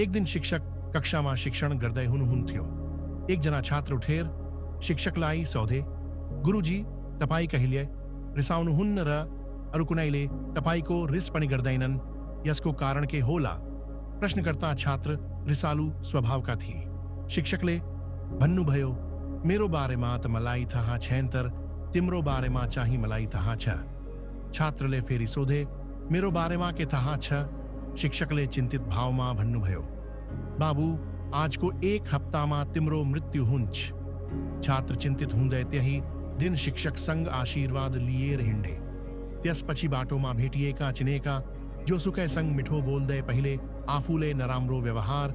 एक दिन शिक्षक कक्षामा शिक्षण गर्दै हुनुहुन्थ्यो। एकजना छात्र उठेर शिक्षकलाई सोधे, गुरुजी, तपाईँ कहिले रिसाउनुहुन्न र अरू कुनैले तपाईको रिस पनि गर्दैनन्, यसको कारण के होला? प्रश्नकर्ता छात्र रिसालु स्वभावका थिए। शिक्षकले भन्नुभयो, मेरो बारेमा त मलाई थाहा छैन, तर तिम्रो बारेमा चाहिँ मलाई थाहा छ। छात्रले फेरि सोधे, मेरो बारेमा के थाहा छ? शिक्षकले चिन्तित भावमा भन्नुभयो, बाबु, आजको एक हप्तामा तिम्रो मृत्यु हुन्छ। छात्र चिन्तित हुँदै त्यही दिन शिक्षकसँग आशीर्वाद लिएर हिँडे। त्यसपछि बाटोमा भेटिएका चिनेका जोसुकैसँग मिठो बोल्दै पहिले आफूले नराम्रो व्यवहार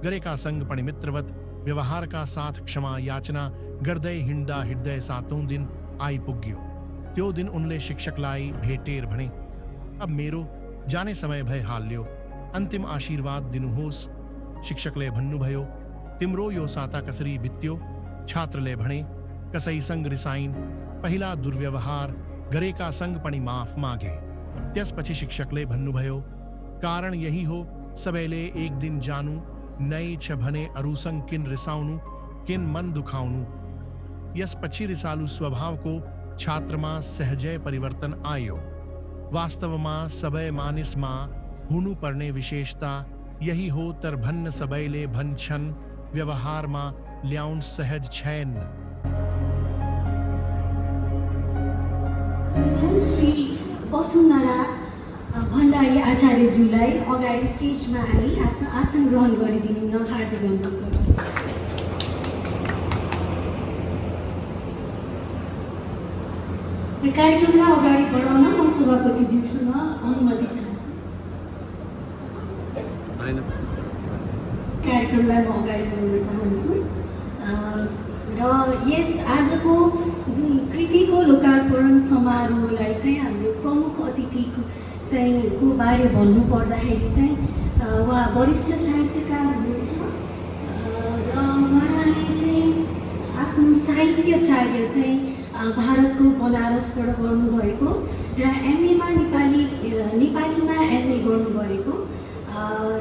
गरेकासँग पनि मित्रवत व्यवहारका साथ क्षमा याचना गर्दै हिँड्दा हिँड्दै 7औं दिन आइपुग्यो। त्यो दिन उनले शिक्षकलाई भेटेर भने, अब मेरो जाने समय भइहाल्यो, अन्तिम आशीर्वाद दिनुहोस्। शिक्षकले भन्नुभयो, तिम्रो यो साता कसरी बित्यो? छात्रले भने, कसैसँग रिसाइन, पहिला दुर्व्यवहार गरेकासँग पनि माफ मागे। त्यसपछि शिक्षकले भन्नुभयो, कारण यही हो, सबैले एक दिन जानु नै छ भने अरूसँग किन रिसाउनु, किन मन दुखाउनु। यसपछि रिसालु स्वभावको छात्रमा सहजै परिवर्तन आयो। वास्तवमा सबै मानिसमा हुनुपर्ने विशेषता यही हो, तर भन्न सबैले भन्छन्, व्यवहारमा ल्याउन सहज छैन। श्री वसुन्धरा भण्डारी आचार्यज्यूलाई अगाडि स्टेजमा आई आफ्नो आसन ग्रहण गरिदिनु हार्दिक अनुरोध गर्दछु। यो कार्यक्रमलाई अगाडि बढाउन म सभापतिज्यूसँग अनुमति चाहन्छु। कार्यक्रमलाई म अगाडि जोड्न चाहन्छु र यस आजको जुन कृतिको लोकार्पण समारोहलाई चाहिँ हाम्रो प्रमुख अतिथिको को बारे भन्नु पर्दाखेरि चाहिँ उहाँ वरिष्ठ साहित्यकार हुनुहुन्छ र उहाँले चाहिँ आफ्नो साहित्य कार्य चाहिँ भारतको बनारसबाट गर्नुभएको र एमएमा नेपालीमा एमए गर्नुभएको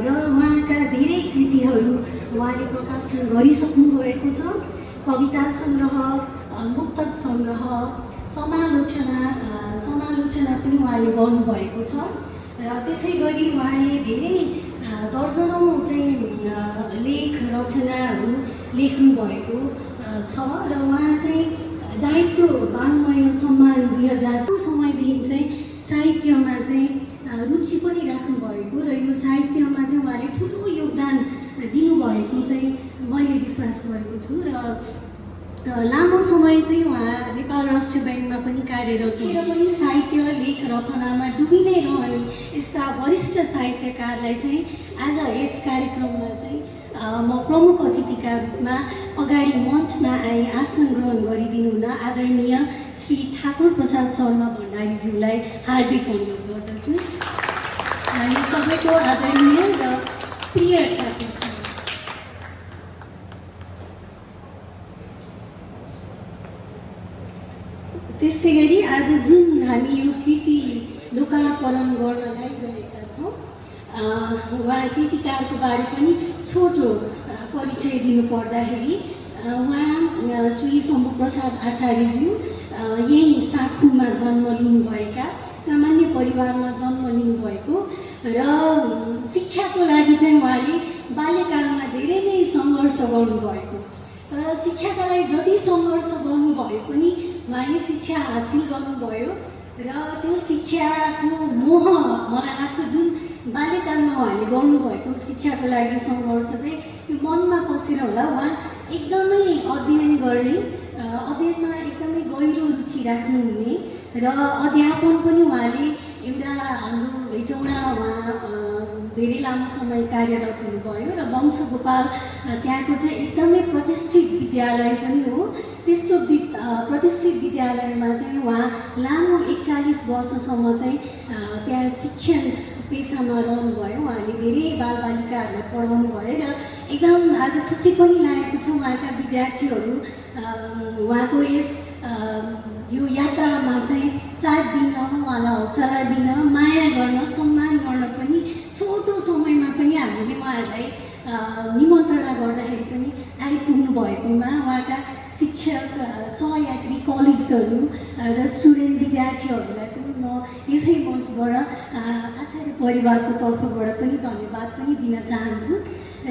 र उहाँका धेरै कृतिहरू उहाँले प्रकाशन गरिसक्नु भएको छ। कविता सङ्ग्रह, मुक्तक सङ्ग्रह, समालोचना पनि उहाँले गर्नुभएको छ र त्यसै गरी उहाँले धेरै दर्जनौँ चाहिँ लेख रचनाहरू लेख्नुभएको छ र उहाँ चाहिँ दायित्व वाङ्मय सम्मान 2004 समयदेखि चाहिँ साहित्यमा चाहिँ रुचि पनि राख्नुभएको र यो साहित्यमा चाहिँ उहाँले ठुलो योगदान दिनुभएको चाहिँ मैले विश्वास गरेको छु र लामो समय चाहिँ उहाँ नेपाल राष्ट्र ब्याङ्कमा पनि कार्यरत हुँदा पनि साहित्य लेख रचनामा डुबी नै रहने यस्ता वरिष्ठ साहित्यकारलाई चाहिँ आज यस कार्यक्रममा चाहिँ म प्रमुख अतिथिका रूपमा अगाडि मञ्चमा आई आसन ग्रहण गरिदिनु हुन आदरणीय श्री ठाकुर प्रसाद शर्मा भण्डारीज्यूलाई हार्दिक अनुरोध गर्दछु। हामी सबैको आदरणीय र प्रिय ठाकुर। त्यसै गरी आज जुन हामी यो कृति लोकार्पण गर्नलाई गएका छौँ, उहाँ कृतिकारको बारे पनि छोटो परिचय दिनु पर्दाखेरि उहाँ श्री शम्भु प्रसाद आचार्यज्यू यही साखुमा जन्म लिनुभएका सामान्य परिवारमा जन्म लिनुभएको र शिक्षाको लागि चाहिँ उहाँले बाल्यकालमा धेरै नै सङ्घर्ष गर्नुभएको, तर शिक्षाका लागि जति सङ्घर्ष गर्नुभए पनि उहाँले शिक्षा हासिल गर्नुभयो र त्यो शिक्षाको मोह मलाई लाग्छ जुन बाल्यकालमा उहाँले गर्नुभएको शिक्षाको लागि सङ्घर्ष चाहिँ त्यो मनमा पसेर होला उहाँ एकदमै अध्ययन गर्ने, अध्ययनमा एकदमै गहिरो रुचि राख्नुहुने र अध्यापन पनि उहाँले हाम्रो उहाँ धेरै लामो समय कार्यरत हुनुभयो र वंशगोपाल त्यहाँको चाहिँ एकदमै प्रतिष्ठित विद्यालय पनि हो। त्यस्तो प्रतिष्ठित विद्यालयमा चाहिँ उहाँ लामो 41 वर्षसम्म चाहिँ त्यहाँ शिक्षण पेसामा रहनुभयो। उहाँले धेरै बालबालिकाहरूलाई पढाउनु भयो र एकदम आज खुसी पनि लागेको छ उहाँका विद्यार्थीहरू उहाँको यस यो यात्रामा चाहिँ साथ दिन, उहाँलाई हौसला दिन, माया गर्न, सम्मान गर्न पनि छोटो समयमा पनि हामीले उहाँहरूलाई निमन्त्रणा गर्दाखेरि पनि आइपुग्नु भएकोमा उहाँका शिक्षक सहयात्री कलिग्सहरू र स्टुडेन्ट विद्यार्थीहरूलाई पनि म यसै मञ्चबाट आचार्य परिवारको तर्फबाट पनि धन्यवाद पनि दिन चाहन्छु।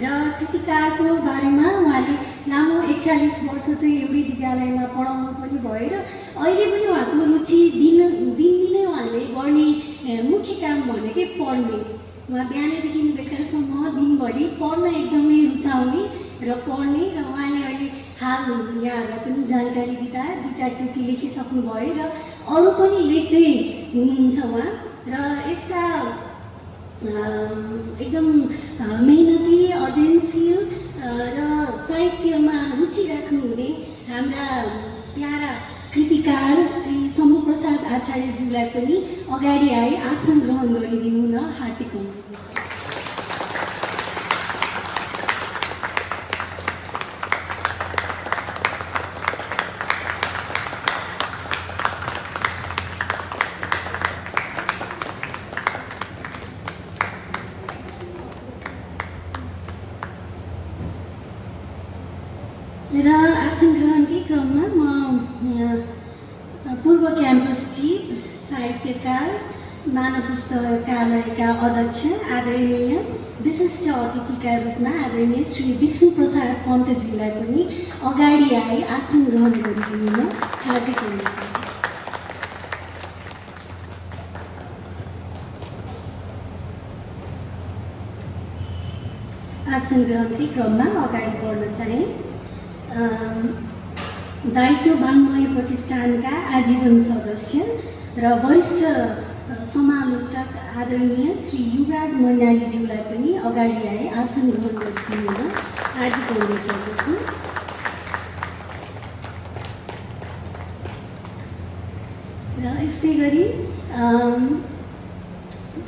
र कृतिकारको बारेमा उहाँले लामो 41 वर्ष चाहिँ एउटै विद्यालयमा पढाउनु पनि भयो र अहिले पनि उहाँको रुचि दिनदिनै उहाँले गर्ने मुख्य काम भनेकै पढ्ने। उहाँ बिहानैदेखि बेलुकासम्म दिनभरि पढ्न एकदमै रुचाउने र पढ्ने र उहाँले अहिले हाल यहाँहरूलाई पनि जानकारी दिँदा 2टा कृति लेखिसक्नुभयो र अरू पनि लेख्दै हुनुहुन्छ उहाँ। र यस्ता एकदम मेहनती अध्ययनशील र साहित्यमा रुचि राख्नुहुने हाम्रा प्यारा कृतिकार श्री शम्भु प्रसाद आचार्यज्यूलाई पनि अगाडि आए आसन ग्रहण गरिदिनु न हार्दिक अनुरोध। र आसन ग्रहणकै क्रममा म पूर्व क्याम्पस चिफ साहित्यकार मानव पुस्तकालयका अध्यक्ष आदरणीय विशिष्ट अतिथिका रूपमा आदरणीय श्री विष्णु प्रसाद पन्तज्यूलाई पनि अगाडि आए आसन ग्रहण गरिदिनु न हार्दिक अनुरोध। आसन ग्रहणकै क्रममा अगाडि बढ्न चाहे दायित्व वाङ्मय प्रतिष्ठानका आजीवन सदस्य र वरिष्ठ समालोचक आदरणीय श्री युवराज मैनालीज्यूलाई पनि अगाडि आए आसन ग्रहण गरिदिनु न हार्दिक अनुरोध गर्दछु। र यस्तै गरी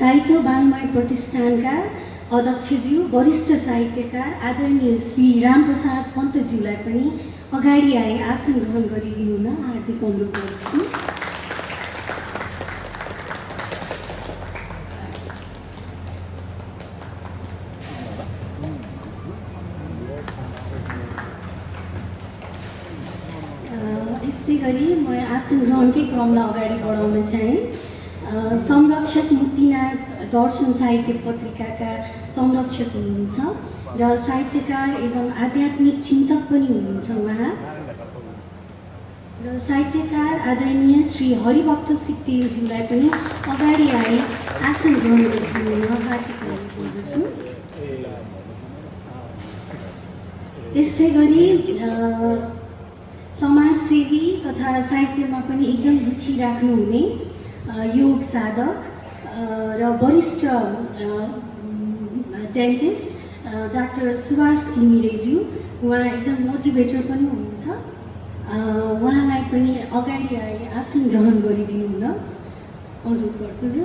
दायित्व वाङ्मय प्रतिष्ठानका अध्यक्षज्यू वरिष्ठ साहित्यकार आदरणीय श्री रामप्रसाद पन्तज्यूलाई पनि अगाडि आए आसन ग्रहण गरिदिनु न हार्दिक अनुरोध गर्दछु। यस्तै गरी म आसन ग्रहणकै क्रमलाई अगाडि बढाउन चाहे संरक्षक मुक्तिनाथ दर्शन साहित्य पत्रिकाका संरक्षक हुनुहुन्छ र साहित्यकार एवं आध्यात्मिक चिन्तक पनि हुनुहुन्छ उहाँ। र साहित्यकार आदरणीय श्री हरिभक्त सिक्तेलज्यूलाई पनि अगाडि आए आसन ग्रहण गरिदिनु न हार्दिक अनुरोध गर्दछु। त्यस्तै गरी समाजसेवी तथा साहित्यमा पनि एकदम रुचि राख्नुहुने योग साधक र वरिष्ठ डेन्टिस्ट डाक्टर सुभाष घिमिरेज्यू उहाँ एकदम मोटिभेटर पनि हुनुहुन्छ। उहाँलाई पनि अगाडि आए आसन ग्रहण गरिदिनु न अनुरोध गर्दछु।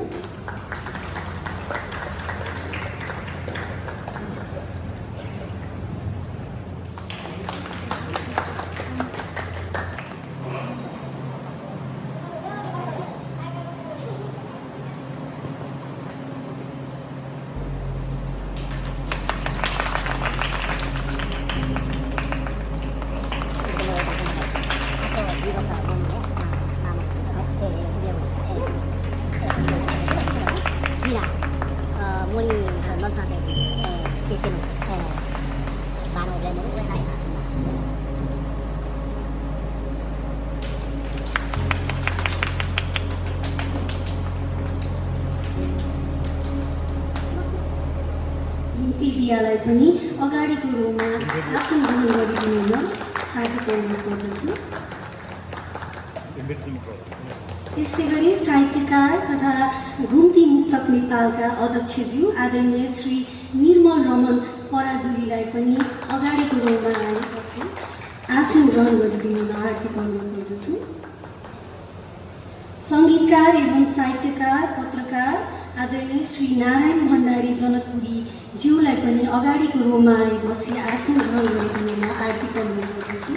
दियालाई पनि अगाडिको रोमा आसन ग्रहण गरिदिनु न हार्दिक अनुरोध गर्दछु। त्यसै गरी साहित्यकार तथा घुम्ती मुक्तक नेपालका अध्यक्षज्यू आदरणीय श्री निर्मल रमन पराजुलीलाई पनि अगाडिको रोमा आएपछि आसन ग्रहण गरिदिनु न हार्दिक अनुरोध गर्दछु। सङ्गीतकार एवं साहित्यकार पत्रकार आदरणीय श्री नारायण भण्डारी जनकपुरी ज्यूलाई पनि अगाडिको रोमा आए बसी आसन ग्रहण गरिदिनुमा हार्दिक अनुरोध गर्दछु।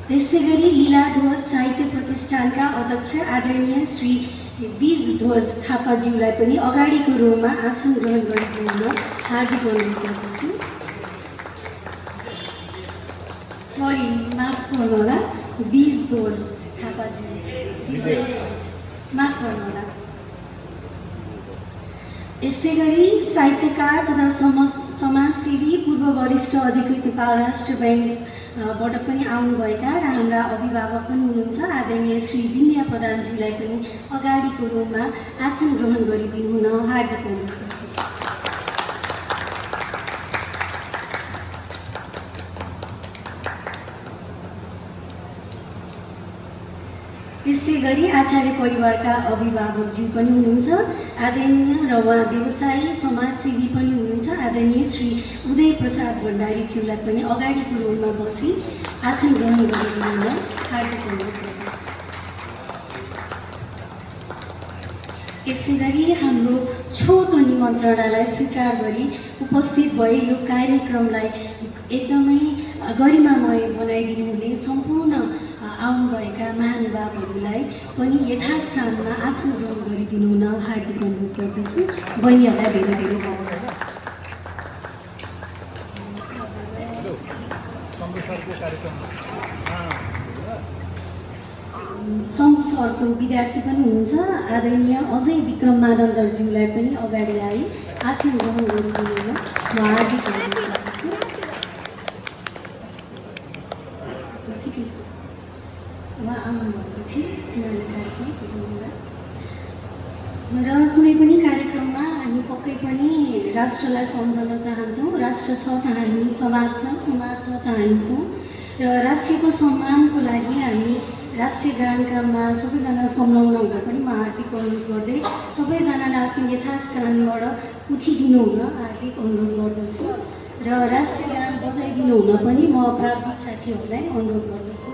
त्यसै गरी लीलाध्वज साहित्य प्रतिष्ठानका अध्यक्ष आदरणीय श्री बीजध्वज थापाज्यूलाई पनि अगाडिको रोमा आसन ग्रहण गरिदिन हार्दिक अनुरोध गर्दछु। सरी, माफ गर्नुहोला, बीजध्वज थापाज्यू, माफ गर्नुहोला। यसै गरी साहित्यकार तथा समाजसेवी पूर्व वरिष्ठ अधिकृत नेपाल राष्ट्र ब्याङ्कबाट पनि आउनुभएका र हाम्रा अभिभावक पनि हुनुहुन्छ आदरणीय श्री विन्ध्या प्रधानज्यूलाई पनि अगाडिको रोमा आसन ग्रहण गरिदिनु हुन हार्दिक अनुरोध गर्दछु। त्यसै गरी आचार्य परिवारका अभिभावकज्यू पनि हुनुहुन्छ आदरणीय र उहाँ व्यवसायी समाजसेवी पनि हुनुहुन्छ आदरणीय श्री उदय प्रसाद भण्डारीज्यूलाई पनि अगाडिको रोलमा बसी आसन ग्रहण गरिदिनु हार्दिक अनुरोध गर्दछु। यसै गरी हाम्रो छोटो निमन्त्रणालाई स्वीकार गरी उपस्थित भए यो कार्यक्रमलाई एकदमै गरिमामय बनाइदिनु हुने सम्पूर्ण आउनुभएका महानुभावहरूलाई पनि यथास्थानमा आसन ग्रहण गरिदिनु हुन हार्दिक अनुरोध गर्दछु। बहिनीहरूलाई धेरै धेरै धन्यवाद। शम्भु सरको विद्यार्थी पनि हुनुहुन्छ आदरणीय अजय विक्रम मानन्दरज्यूलाई पनि अगाडि आई आसन ग्रहण गरिदिनु हुन म हार्दिक अनुरोध गर्दछु। उहाँ आउनुभएपछि उहाँले कार्यक्रम बुझाउनुलाई र कुनै पनि कार्यक्रममा हामी पक्कै पनि राष्ट्रलाई सम्झन चाहन्छौँ। राष्ट्र छ त हामी समाज छ, समाज छ त हामी छौँ र राष्ट्रको सम्मानको लागि हामी राष्ट्रिय गानकाममा सबैजना संलग्न हुँदा पनि म हार्दिक अनुरोध गर्दै सबैजनालाई आफ्नो यथास्थानबाट उठिदिनु हुन हार्दिक अनुरोध गर्दछु र राष्ट्रिय गान बजाइदिनु हुन पनि म प्राविधिक साथीहरूलाई अनुरोध गर्दछु।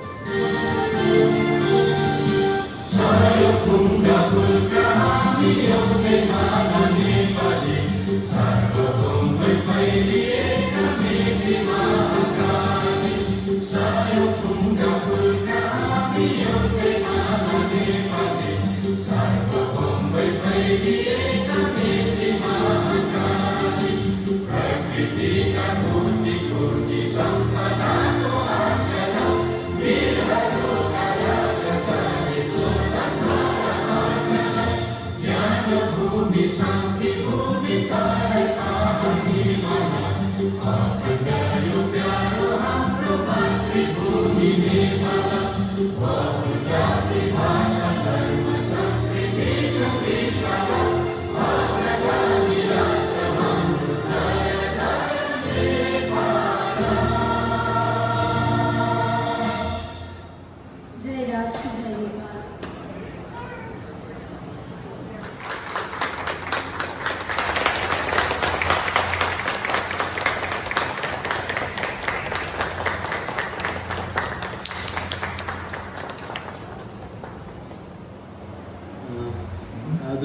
आज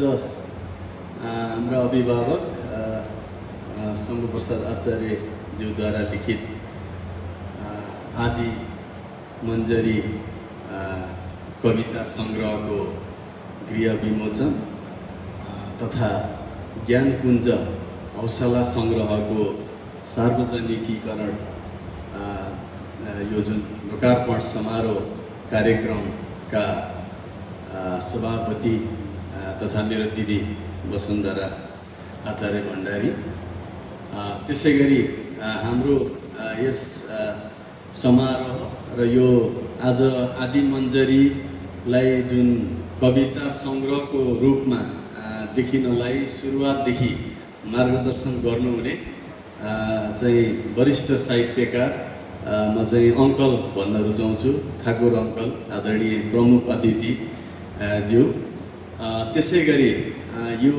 हाम्रा अभिभावक शम्भु प्रसाद आचार्यज्यूद्वारा लिखित आदि मञ्जरी कविता सङ्ग्रहको गृह विमोचन तथा ज्ञानपुञ्ज हौसला सङ्ग्रहको सार्वजनिकीकरण यो जुन लोकार्पण समारोह कार्यक्रमका सभापति तथा मेरो दिदी वसुन्धरा आचार्य भण्डारी, त्यसै गरी हाम्रो यस समारोह र यो आज आदि मञ्जरीलाई जुन कविता सङ्ग्रहको रूपमा देखिनलाई सुरुवातदेखि मार्गदर्शन गर्नुहुने चाहिँ वरिष्ठ साहित्यकार म चाहिँ अङ्कल भन्न रुचाउँछु, ठाकुर अङ्कल, आदरणीय प्रमुख अतिथि ज्यू। त्यसै गरी यो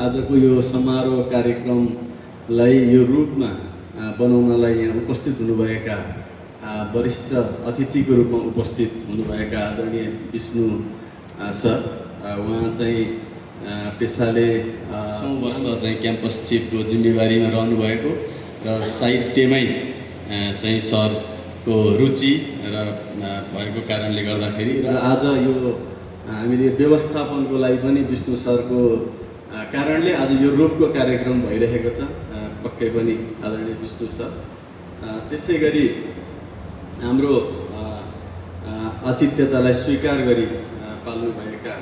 आजको यो समारोह कार्यक्रमलाई यो रूपमा बनाउनलाई यहाँ उपस्थित हुनुभएका वरिष्ठ अतिथिको रूपमा उपस्थित हुनुभएका आदरणीय विष्णु सर, उहाँ चाहिँ पेसाले 100 वर्ष चाहिँ क्याम्पस चिफको जिम्मेवारीमा रहनुभएको र साहित्यमै चाहिँ सरको रुचि र भएको कारणले गर्दाखेरि र आज यो हामीले व्यवस्थापनको लागि पनि विष्णु सरको कारणले आज यो रोपको कार्यक्रम भइरहेको छ। पक्कै पनि आदरणीय विष्णु सर। त्यसै गरी हाम्रो आतिथ्यतालाई स्वीकार गरी पाल्नुभएका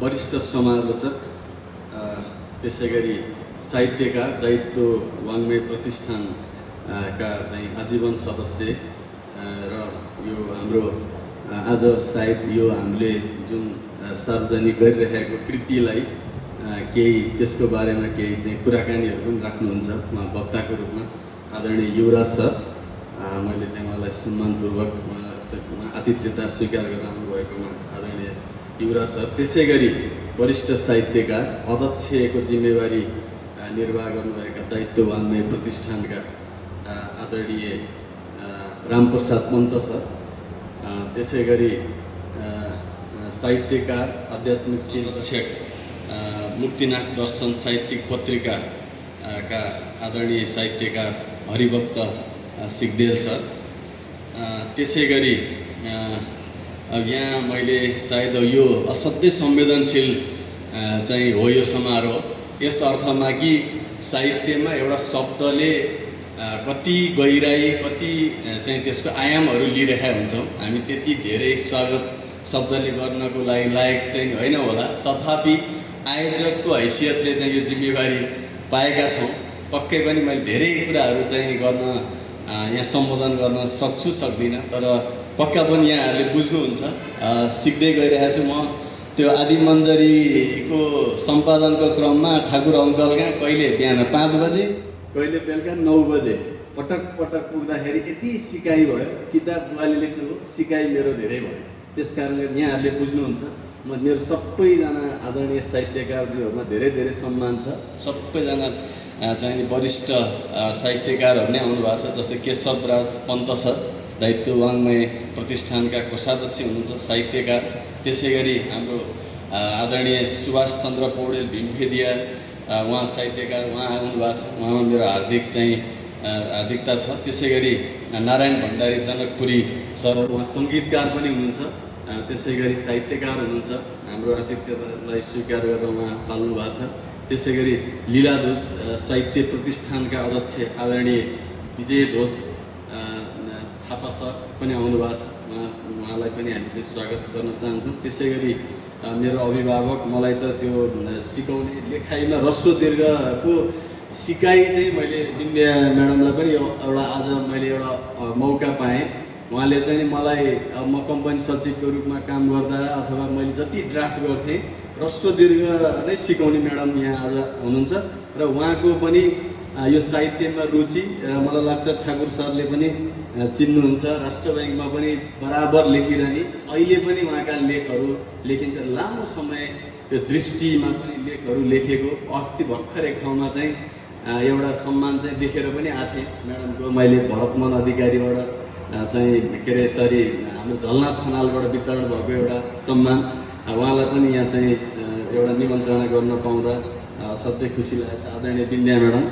वरिष्ठ समालोचक, त्यसै गरी साहित्यकार, दायित्व वाङ्मय प्रतिष्ठानका चाहिँ आजीवन सदस्य र यो हाम्रो आज सायद यो हामीले जुन सार्वजनिक गरिरहेको कृतिलाई केही त्यसको बारेमा केही चाहिँ कुराकानीहरू पनि राख्नुहुन्छ उहाँ वक्ताको रूपमा आदरणीय युवराज सर। मैले चाहिँ उहाँलाई सम्मानपूर्वक आतिथ्यता स्वीकार गरेर आउनुभएकोमा आदरणीय युवराज सर। त्यसै गरी वरिष्ठ साहित्यकार, अध्यक्षको जिम्मेवारी निर्वाह गर्नुभएका दायित्व वाङ्मय प्रतिष्ठानका आदरणीय रामप्रसाद पन्त सर। त्यसै गरी साहित्यकार, आध्यात्मिक चिन्तक, मुक्तिनाथ दर्शन साहित्यिक पत्रिकाका आदरणीय साहित्यकार हरिभक्त सिग्देल सर। त्यसै गरी अब यहाँ मैले सायद यो असाध्यै संवेदनशील चाहिँ हो यो समारोह, यस अर्थमा कि साहित्यमा एउटा शब्दले कति गहिराई, कति चाहिँ त्यसको आयामहरू लिइरहेका हुन्छौँ। हामी त्यति धेरै स्वागत शब्दले गर्नको लागि लायक चाहिँ होइन होला, तथापि आयोजकको हैसियतले चाहिँ यो जिम्मेवारी पाएका छौँ। पक्कै पनि मैले धेरै कुराहरू चाहिँ गर्न यहाँ सम्बोधन गर्न सक्छु सक्दिनँ, तर पक्का पनि यहाँहरूले बुझ्नुहुन्छ। सिक्दै गइरहेको छु म। त्यो आदिमञ्जरीको सम्पादनको क्रममा ठाकुर अङ्कल कहाँ कहिले बिहान 5 बजे, कहिले बेलुका 9 बजे पटक पटक पुग्दाखेरि यति सिकाइ भयो। किताब बुवाले लेख्नु हो, सिकाइ मेरो धेरै भयो। त्यस कारणले यहाँहरूले बुझ्नुहुन्छ। मेरो सबैजना आदरणीय साहित्यकारज्यूहरूमा धेरै धेरै सम्मान छ। सबैजना चाहिँ वरिष्ठ साहित्यकारहरू नै आउनुभएको छ, जस्तै केशवराज पन्त सर, दायित्व वाङ्मय प्रतिष्ठानका कोषाध्यक्ष हुनुहुन्छ, साहित्यकार। त्यसै गरी हाम्रो आदरणीय सुभाष चन्द्र पौडेल भीमफेदिया, उहाँ साहित्यकार, उहाँ आउनुभएको छ। उहाँमा मेरो हार्दिकता छ। त्यसै गरी नारायण भण्डारी जनकपुरी सर, उहाँ सङ्गीतकार पनि हुनुहुन्छ, त्यसै गरी साहित्यकार हुनुहुन्छ। हाम्रो आतिथ्यतालाई स्वीकार गरेर उहाँ पाल्नु भएको छ। त्यसै गरी लीलाध्वज साहित्य प्रतिष्ठानका अध्यक्ष आदरणीय विजय ध्वज थापा सर पनि आउनुभएको छ। उहाँलाई पनि हामी चाहिँ स्वागत गर्न चाहन्छौँ। त्यसै गरी मेरो अभिभावक, मलाई त त्यो सिकाउने लेखाइमा ह्रस्व दीर्घको सिकाइ चाहिँ मैले विन्द्या म्याडमलाई पनि एउटा आज मैले एउटा मौका पाएँ। उहाँले चाहिँ मलाई म कम्पनी सचिवको रूपमा काम गर्दा अथवा मैले जति ड्राफ्ट गर्थेँ ह्रस्व दीर्घ नै सिकाउने म्याडम यहाँ आज हुनुहुन्छ र उहाँको पनि यो साहित्यमा रुचि र मलाई लाग्छ ठाकुर सरले पनि चिन्नुहुन्छ। राष्ट्र ब्याङ्कमा पनि बराबर लेखिरहने, अहिले पनि उहाँका लेखहरू लेखिन्छ। लामो समय त्यो दृष्टिमा पनि लेखहरू लेखेको। अस्ति भर्खर एक ठाउँमा चाहिँ एउटा सम्मान चाहिँ देखेर पनि आएको थिएँ म्याडमको। मैले भरतमन अधिकारीबाट चाहिँ के अरे यसरी हाम्रो झलनाथ खनालबाट वितरण भएको एउटा सम्मान, उहाँलाई पनि यहाँ चाहिँ एउटा निमन्त्रणा गर्न पाउँदा असाध्यै खुसी लागेको छ। आदरणीय विन्द्या म्याडम।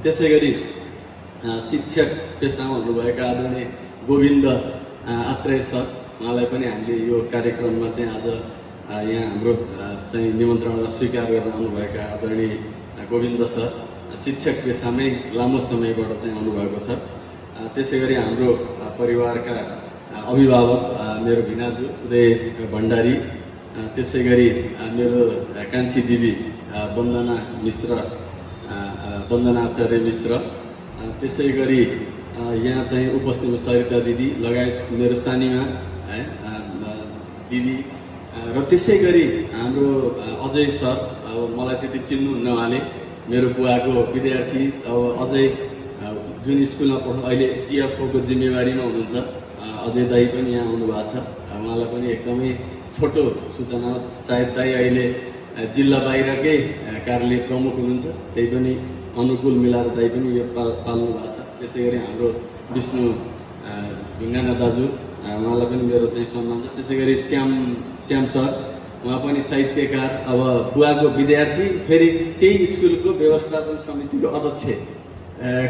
त्यसै गरी शिक्षक पेसामा हुनुभएका आदरणीय गोविन्द आत्रेय सर, उहाँलाई पनि हामीले यो कार्यक्रममा चाहिँ आज यहाँ हाम्रो चाहिँ निमन्त्रणालाई स्वीकार गरेर आउनुभएका आदरणीय गोविन्द सर शिक्षक पेसामै लामो समयबाट चाहिँ आउनुभएको छ। त्यसै गरी हाम्रो परिवारका अभिभावक मेरो भिनाजु उदय भण्डारी, त्यसै गरी मेरो कान्छी दिदी वन्दना मिश्र, वन्दना आचार्य मिश्र, त्यसै गरी यहाँ चाहिँ उपस्थित सरिता दिदी लगायत मेरो सानीमा है दिदी र त्यसै गरी हाम्रो अजय सर, अब मलाई त्यति चिन्नुहुन्न उहाँले, मेरो बुवाको विद्यार्थी, अब अजय जुन स्कुलमा पढ्नु अहिले टिएफओको जिम्मेवारीमा हुनुहुन्छ। अजय दाई पनि यहाँ आउनुभएको छ। उहाँलाई पनि एकदमै छोटो सूचना, सायद दाई अहिले जिल्ला बाहिरकै कार्यालय प्रमुख हुनुहुन्छ, त्यही पनि अनुकूल मिलाएर दाई पनि यो पाल्नु भएको छ। त्यसै गरी हाम्रो विष्णु ढुङ्गाना दाजु, उहाँलाई पनि मेरो चाहिँ सम्मान छ। त्यसै गरी श्याम सर, उहाँ पनि साहित्यकार, अब बुवाको विद्यार्थी, फेरि त्यही स्कुलको व्यवस्थापन समितिको अध्यक्ष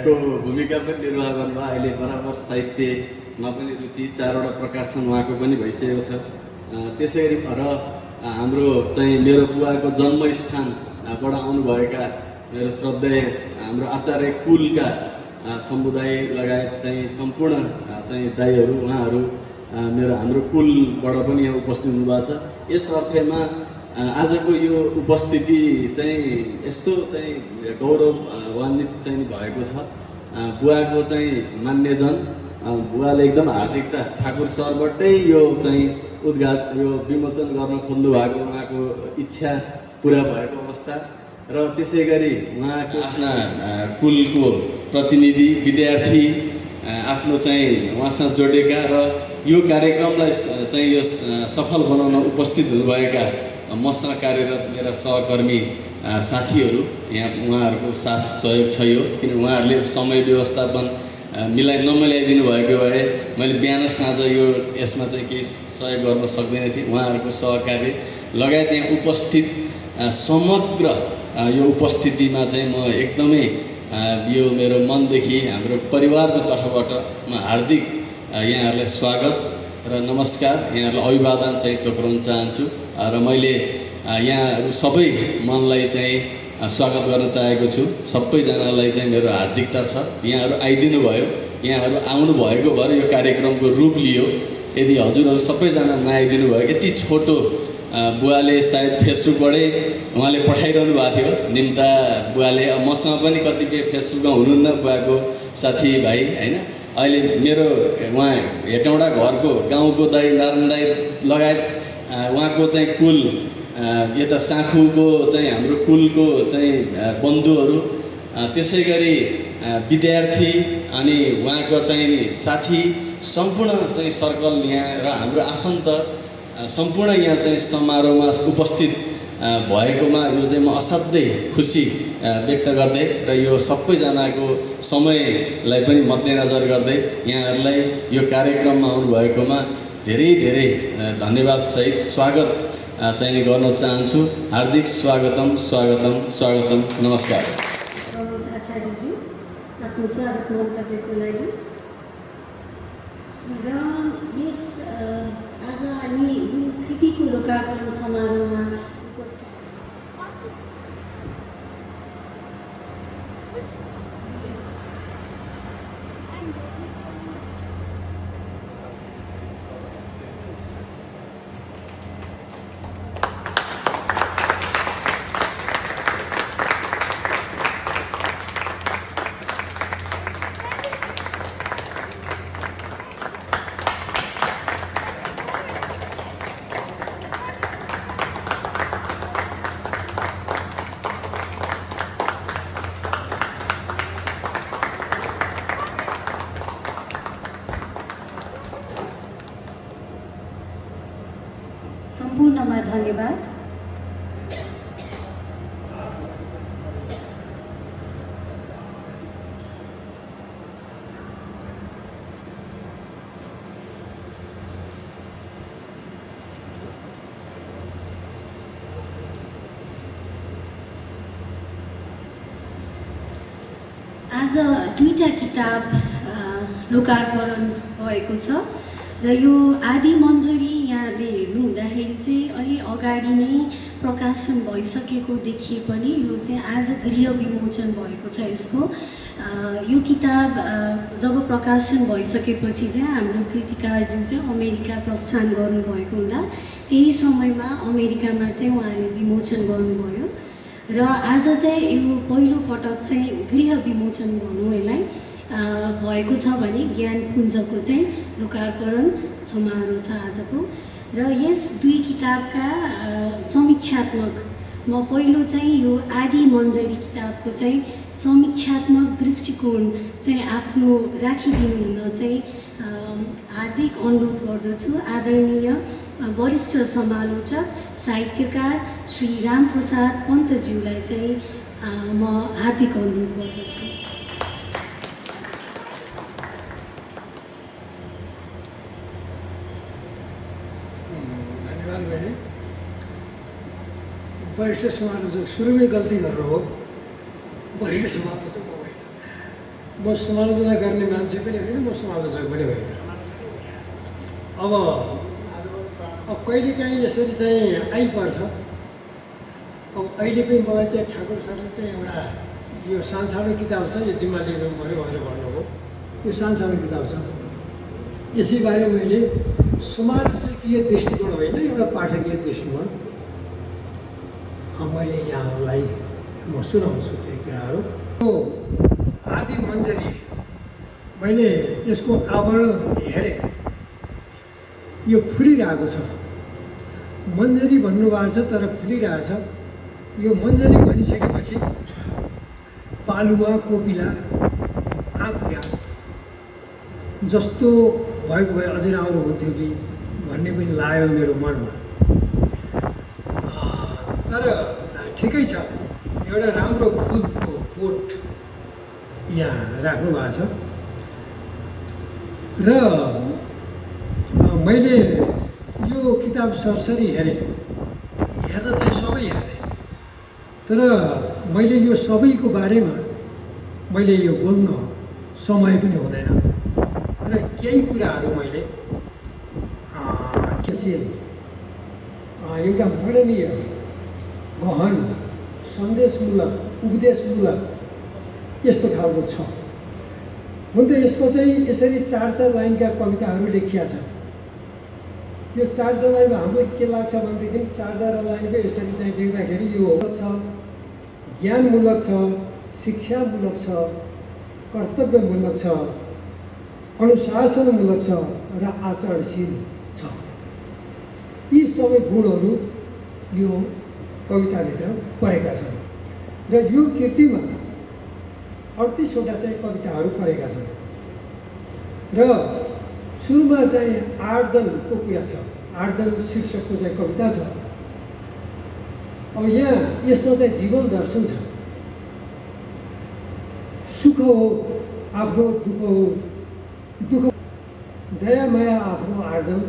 को भूमिका पनि निर्वाह गर्नुभयो। अहिले बराबर साहित्यमा पनि रुचि, 4वटा प्रकाशन उहाँको पनि भइसकेको छ। त्यसै गरी र हाम्रो चाहिँ मेरो बुवाको जन्मस्थानबाट आउनुभएका मेरो श्रद्धेय हाम्रो आचार्य कुलका समुदाय लगायत चाहिँ सम्पूर्ण चाहिँ दाइहरू उहाँहरू हाम्रो कुलबाट पनि यहाँ उपस्थित हुनुभएको छ। यस अर्थमा आजको यो उपस्थिति चाहिँ यस्तो चाहिँ गौरवान्वित चाहिँ भएको छ। बुवाको चाहिँ मान्यजन बुवाले एकदम हार्दिकता ठाकुर सरबाटै यो चाहिँ यो विमोचन गर्न खोज्नु भएको उहाँको इच्छा पुरा भएको अवस्था र त्यसै गरी उहाँको आफ्ना कुलको प्रतिनिधि विद्यार्थी आफ्नो चाहिँ उहाँसँग जोडेका र यो कार्यक्रमलाई चाहिँ यो सफल बनाउन उपस्थित हुनुभएका मसँग कार्यरत मेरा सहकर्मी साथीहरू यहाँ उहाँहरूको साथ सहयोग छ यो किन उहाँहरूले समय व्यवस्थापन नमिलाइदिनु भएको भए मैले बिहान साँझ यो यसमा चाहिँ केही सहयोग गर्न सक्दैन थिएँ। उहाँहरूको सहकार्य लगायत यहाँ उपस्थित समग्र यो उपस्थितिमा चाहिँ म एकदमै यो मेरो मनदेखि हाम्रो परिवारको तर्फबाट म हार्दिक यहाँहरूलाई स्वागत र नमस्कार यहाँहरूलाई अभिवादन चाहिँ टोक्राउन चाहन्छु र मैले यहाँहरू सबै मनलाई चाहिँ स्वागत गर्न चाहेको छु। सबैजनालाई चाहिँ मेरो हार्दिकता छ। यहाँहरू आइदिनु भयो, यहाँहरू आउनु भएको भएर यो कार्यक्रमको रूप लियो। यदि हजुरहरू सबैजना नआइदिनु भयो, यति छोटो बुवाले सायद फेसबुकबाटै उहाँले पठाइरहनु भएको थियो निम्ता बुवाले। मसँग पनि कतिपय फेसबुकमा हुनुहुन्न बुवाको साथीभाइ होइन। अहिले मेरो उहाँ हेटौँडा घरको गाउँको दाइ नारायण दाइ लगायत उहाँको चाहिँ कुल यता साँखुको चाहिँ हाम्रो कुलको चाहिँ बन्धुहरू त्यसै गरी विद्यार्थी अनि उहाँको चाहिँ साथी सम्पूर्ण चाहिँ सर्कल यहाँ र हाम्रो आफन्त सम्पूर्ण यहाँ चाहिँ समारोहमा उपस्थित भएकोमा यो चाहिँ म असाध्यै खुसी व्यक्त गर्दै र यो सबैजनाको समयलाई पनि मध्यनजर गर्दै यहाँहरूलाई यो कार्यक्रममा आउनुभएकोमा धेरै धेरै धन्यवाद सहित स्वागत चाहिँ गर्न चाहन्छु। हार्दिक स्वागतम स्वागतम स्वागतम नमस्कार। आचार्यज्यू आफ्नो स्वागत मन्तव्यको लागि र यस आज हामी जुन कृतिको लोकार्पण समारोहमा उपस्थित सम्पूर्णमा धन्यवाद। आज दुईटा किताब लोकार्पण भएको छ र यो आदि मन्जरी यहाँले हेर्नुहुँदाखेरि चाहिँ अलि अगाडि नै प्रकाशन भइसकेको देखिए पनि यो चाहिँ आज गृह विमोचन भएको छ। यसको यो किताब जब प्रकाशन भइसकेपछि चाहिँ हाम्रो कृतिकारज्यू चाहिँ अमेरिका प्रस्थान गर्नुभएको हुँदा त्यही समयमा अमेरिकामा चाहिँ उहाँले विमोचन गर्नुभयो र आज चाहिँ यो पहिलो पटक चाहिँ गृह विमोचन भनौँ यसलाई भएको छ भने ज्ञानपुञ्जको चाहिँ लोकार्पण समारोह छ आजको। र यस दुई किताबका समीक्षात्मक म पहिलो चाहिँ यो आदि मन्जरी किताबको चाहिँ समीक्षात्मक दृष्टिकोण चाहिँ आफ्नो राखिदिनु हुन चाहिँ हार्दिक अनुरोध गर्दछु। आदरणीय वरिष्ठ समालोचक साहित्यकार श्री रामप्रसाद पन्तज्यूलाई चाहिँ म हार्दिक अनुरोध गर्दछु। वरिष्ठ समालोचक सुरुमै गल्ती गरेर हो। वरिष्ठ समालोचक म होइन, म समालोचना गर्ने मान्छे पनि होइन, म समालोचक पनि होइन। अब आजबाट अब कहिलेकाहीँ यसरी चाहिँ आइपर्छ। अब अहिले पनि मलाई चाहिँ ठाकुर सरले चाहिँ एउटा यो सानसानो किताब छ, यो जिम्मा लिनु पऱ्यो भनेर भन्नुभयो। यो सानसानो किताब छ, यसैबारे मैले समाजकीय दृष्टिकोण होइन, एउटा पाठकीय दृष्टिकोण मैले यहाँहरूलाई म सुनाउँछु केही कुराहरू। यो आदि मन्जरी मैले यसको आवरण हेरेँ, यो फुलिरहेको छ। मन्जरी भन्नुभएको छ तर फुलिरहेछ। यो मन्जरी भनिसकेपछि पालुवा कोपिला आँकुया जस्तो भएको भए अझै राम्रो हुन्थ्यो कि भन्ने पनि लाग्यो मेरो मनमा। तर ठिकै छ, एउटा राम्रो फुलको बोट यहाँ राख्नु भएको छ। र मैले यो किताब सरसरी हेरेँ, हेर्न चाहिँ सबै हेरेँ, तर मैले यो सबैको बारेमा मैले यो बोल्न समय पनि हुँदैन। र केही कुराहरू मैले एउटा वर्णनीय गहन सन्देशमूलक उपदेशमूलक यस्तो खालको छ। हुन त यसको चाहिँ यसरी 4-4 लाइनका कविताहरू लेखिया छ। यो 4-4 लाइनमा हामीलाई के लाग्छ भनेदेखि 4-4 लाइनको यसरी चाहिँ देख्दाखेरि यो छ, ज्ञानमूलक छ, शिक्षामूलक छ, कर्तव्यमूलक छ, अनुशासनमूलक छ र आचरणशील छ। यी सबै गुणहरू यो कविताभित्र परेका छन्। र यो कृतिमा 38वटा चाहिँ कविताहरू परेका छन्। र सुरुमा चाहिँ 8 जनको कुरा छ, 8 जन शीर्षकको चाहिँ कविता छ। अब यहाँ यसमा चाहिँ जीवन दर्शन छ। सुख हो आफ्नो, दुःख हो दुःख, दया माया आफ्नो आर्जन।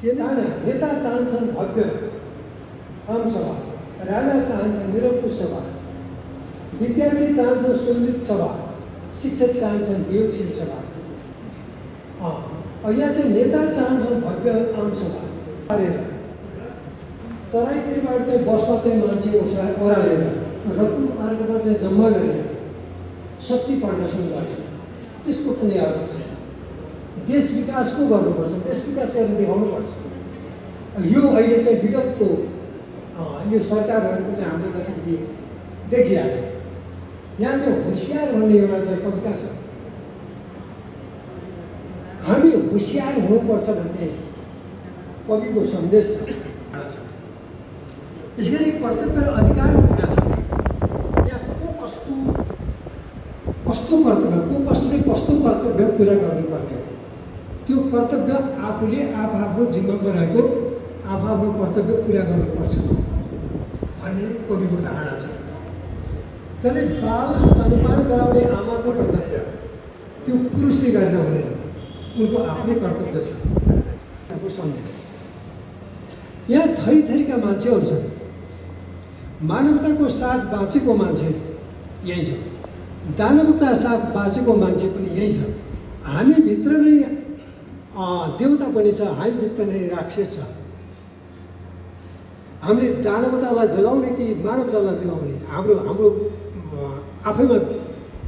के नेता चाहन्छन् भव्य आमसभा, राजा चाहन्छन् निरङ्कुश सभा, विद्यार्थी चाहन्छन् सुललित सभा, शिक्षक चाहन्छन् वियोगशील सभा। यहाँ चाहिँ नेता चाहन्छन् भव्य आमसभा पारेर, तराईतिरबाट चाहिँ बसमा चाहिँ मान्छे ओह्रालेर रत्न मार्गमा चाहिँ जम्मा गरेर शक्ति प्रदर्शन गर्छ। त्यसको कुनै अर्थ छैन। देश विकास पो गर्नुपर्छ, देश विकास गरेर देखाउनुपर्छ। यो अहिले चाहिँ विगतको यो सरकारहरूको चाहिँ हाम्रो गतिविधि देखिहाल्यो। यहाँ चाहिँ होसियार भन्ने एउटा चाहिँ कविता छ। हामी होसियार हुनुपर्छ भन्ने कविको सन्देश छ। यसरी कर्तव्य र अधिकारको कुरा छ। यहाँ को कस्तो कर्तव्य, को कसले कस्तो कर्तव्य पुरा गर्नुपर्ने हो, त्यो कर्तव्य आफूले आफ्नो जिम्मामा रहेको आफ्नो कर्तव्य पुरा गर्नुपर्छ भन्ने कविको धारणा छ। त्यसले बाल स्तनपान गराउने आमाको कर्तव्य त्यो पुरुषले गरेर हुँदैन, उनको आफ्नै कर्तव्य छ। सन्देश यहाँ थरी थरीका मान्छेहरू छन्। मानवताको साथ बाँचेको मान्छे यही छ, दानवता साथ बाँचेको मान्छे पनि यही छ। हामीभित्र नै देवता पनि छ, हामीभित्र नै राक्षस छ। हामीले दानवतालाई जगाउने कि मानवतालाई जगाउने हाम्रो आफैमा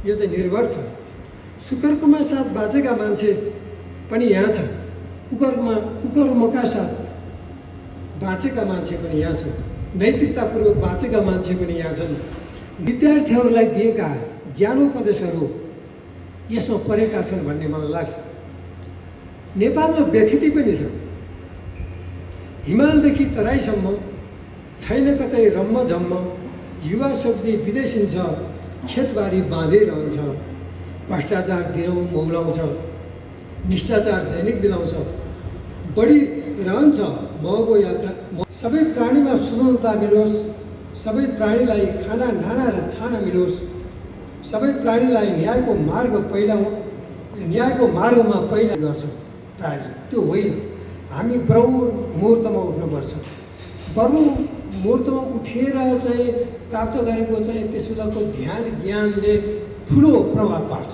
यो चाहिँ निर्भर छ। सुकर्मका साथ बाँचेका मान्छे पनि यहाँ छन्, कुकर्मका साथ बाँचेका मान्छे पनि यहाँ छन्, नैतिकतापूर्वक बाँचेका मान्छे पनि यहाँ छन्। विद्यार्थीहरूलाई दिएका ज्ञानोपदेशहरू यसमा परेका छन् भन्ने मलाई लाग्छ। नेपालमा व्यथिति पनि छ। हिमालदेखि तराईसम्म छैन कतै रम्म झम्म, युवा शक्ति विदेशिन्छ, खेतबारी बाँझै रहन्छ, भ्रष्टाचार दिनौँ मौलाउँछ, निष्ठाचार दैनिक बिलाउँछ, बढी रहन्छ महँगो यात्रा। सबै प्राणीमा सुगमता मिलोस्, सबै प्राणीलाई खाना नाना र छाना मिलोस्, सबै प्राणीलाई न्यायको मार्गमा पहिला गर्छौँ। प्रायः त्यो होइन, हामी ब्रह्म मुहुर्तमा उठ्नुपर्छ। ब्रह्म मुहुर्तमा उठेर चाहिँ प्राप्त गरेको चाहिँ त्यसबेलाको ध्यान ज्ञानले ठुलो प्रभाव पार्छ।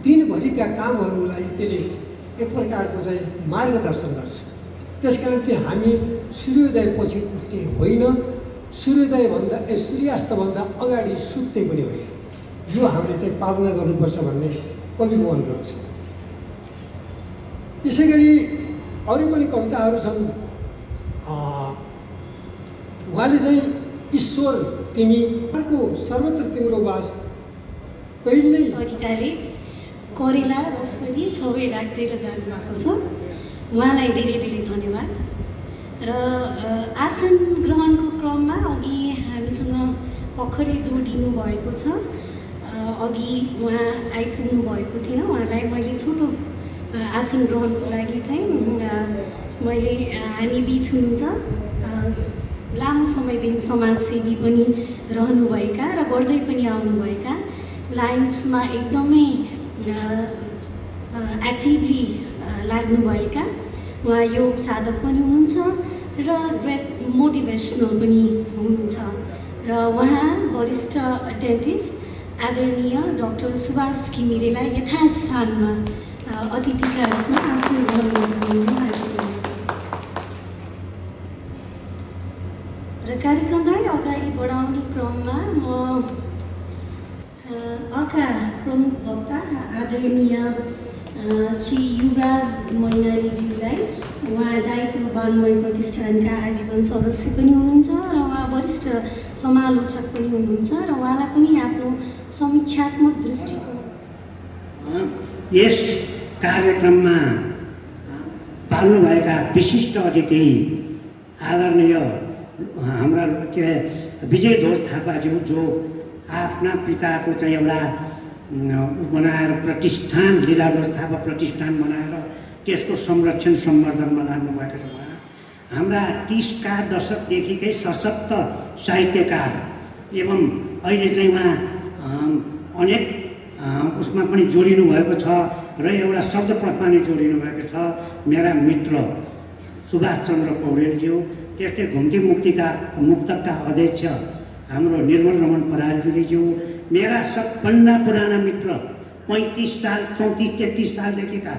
दिनभरिका कामहरूलाई त्यसले एक प्रकारको चाहिँ मार्गदर्शन गर्छ। त्यसकारण चाहिँ हामी सूर्योदयपछि उठ्ने होइन, सूर्यास्तभन्दा अगाडि सुत्ने पनि होइन। यो हामीले चाहिँ पालना गर्नुपर्छ भन्ने कविको अनुरोध छ। यसै गरी अरू पनि कविताहरू छन्। उहाँले चाहिँ ईश्वर तिमी अर्को सर्वत्र तिम्रो वास कहिल्यै तरिकाले करेला रस पनि सबै राखिदिएर जानुभएको छ। उहाँलाई धेरै धेरै धन्यवाद। र आसन ग्रहणको क्रममा अघि हामीसँग भर्खरै जोडिनु भएको छ। अघि उहाँ आइपुग्नु भएको थिएन। उहाँलाई मैले छोटो आसन ग्रहणको लागि चाहिँ मैले हामी बिच हुनुहुन्छ लामो समयदेखि समाजसेवी पनि रहनुभएका र गर्दै पनि आउनुभएका, लायन्समा एकदमै एक्टिभली लाग्नुभएका उहाँ योग साधक पनि हुनुहुन्छ र मोटिभेसनल पनि हुनुहुन्छ। र उहाँ वरिष्ठ डेन्टिस्ट आदरणीय डाक्टर सुभाष घिमिरेलाई यथास्थानमा अतिथिका रूपमा आसन ग्रहण गर्नुभएको र कार्यक्रमलाई अगाडि बढाउने क्रममा म अर्का प्रमुख वक्ता आदरणीय श्री युवराज मैनालीज्यूलाई, उहाँ दायित्व बालमय प्रतिष्ठानका आजीवन सदस्य पनि हुनुहुन्छ र उहाँ वरिष्ठ समालोचक पनि हुनुहुन्छ र उहाँलाई पनि आफ्नो समीक्षात्मक दृष्टिकोण यस कार्यक्रममा पाल्नुभएका विशिष्ट अतिथि आदरणीय हाम्रा के विजय ध्वज थापाज्यू, जो आफ्ना पिताको चाहिँ एउटा बनाएर प्रतिष्ठान लीलाध्वज थापा प्रतिष्ठान बनाएर त्यसको संरक्षण सम्वर्धनमा लाग्नुभएको छ। हाम्रा 30का दशकदेखिकै सशक्त साहित्यकार एवं अहिले चाहिँ उहाँ अनेक उसमा पनि जोडिनु भएको छ र एउटा शब्दपथमा नै जोडिनु भएको छ मेरा मित्र सुभाष चन्द्र पौडेलज्यू। त्यस्तै घुम्ती मुक्तकका अध्यक्ष हाम्रो निर्मल रमन पराजुलीज्यू, मेरा सबभन्दा पुराना मित्र 35 साल 34-33 सालदेखिका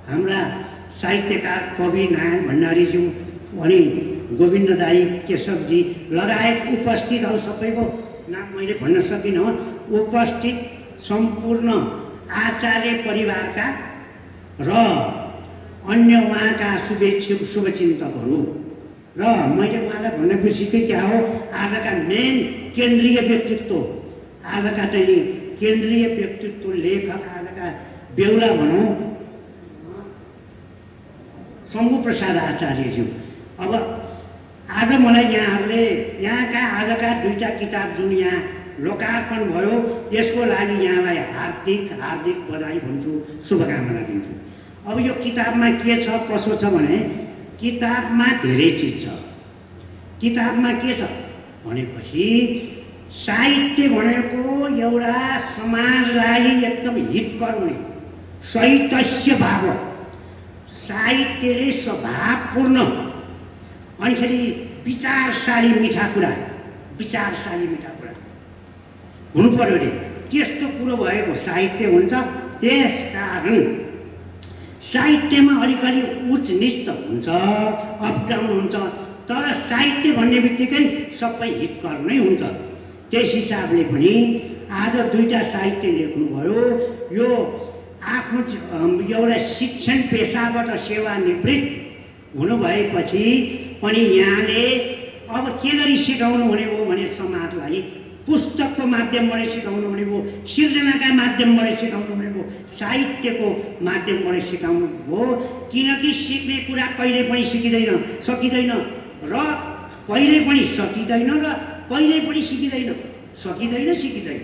हाम्रा साहित्यकार कवि नारायण भण्डारीज्यू अनि गोविन्द दाई, केशवजी लगायत उपस्थित अरू सबैको नाम मैले भन्न सकिनँ। उपस्थित सम्पूर्ण आचार्य परिवारका र अन्य उहाँका शुभेच्छुक शुभचिन्तकहरू र मैले उहाँलाई भन्न बिर्सेकै क्या हो, आजका मेन केन्द्रीय व्यक्तित्व, आजका चाहिँ केन्द्रीय व्यक्तित्व लेखक, आजका बेहुला भनौँ शम्भु प्रसाद आचार्यज्यू। अब आज मलाई यहाँहरूले यहाँका आजका 2टा किताब जुन यहाँ लोकार्पण भयो, यसको लागि यहाँलाई हार्दिक हार्दिक बधाई भन्छु, शुभकामना दिन्छु। अब यो किताबमा के छ कसो छ भने, किताबमा धेरै चिज छ। किताबमा के छ भनेपछि साहित्य भनेको एउटा समाजलाई एकदम हितकर हुने साहित्य भाव, साहित्यले स्वभावपूर्ण अनिखेरि विचारशाली मिठा कुरा हुनु पर्यो अरे। त्यस्तो कुरो भएको साहित्य हुन्छ। त्यसकारण साहित्यमा अलिकति उच्च नीच त हुन्छ, अप डाउन हुन्छ, तर साहित्य भन्ने बित्तिकै सबै हितकर नै हुन्छ। त्यस हिसाबले पनि आज 2टा साहित्य लेख्नुभयो। यो आफ्नो एउटा शिक्षण पेसाबाट सेवानिवृत्त हुनुभएपछि पनि यहाँले अब के गरी सिकाउनु हुने हो भने समाजलाई पुस्तकको माध्यमबाट सिकाउनु हुने हो, सिर्जनाका माध्यमबाट सिकाउनु हुने हो, साहित्यको माध्यमबाट सिकाउनु हो। किनकि सिक्ने कुरा कहिले पनि सकिँदैन र कहिले पनि सकिँदैन र कहिले पनि सिकिँदैन।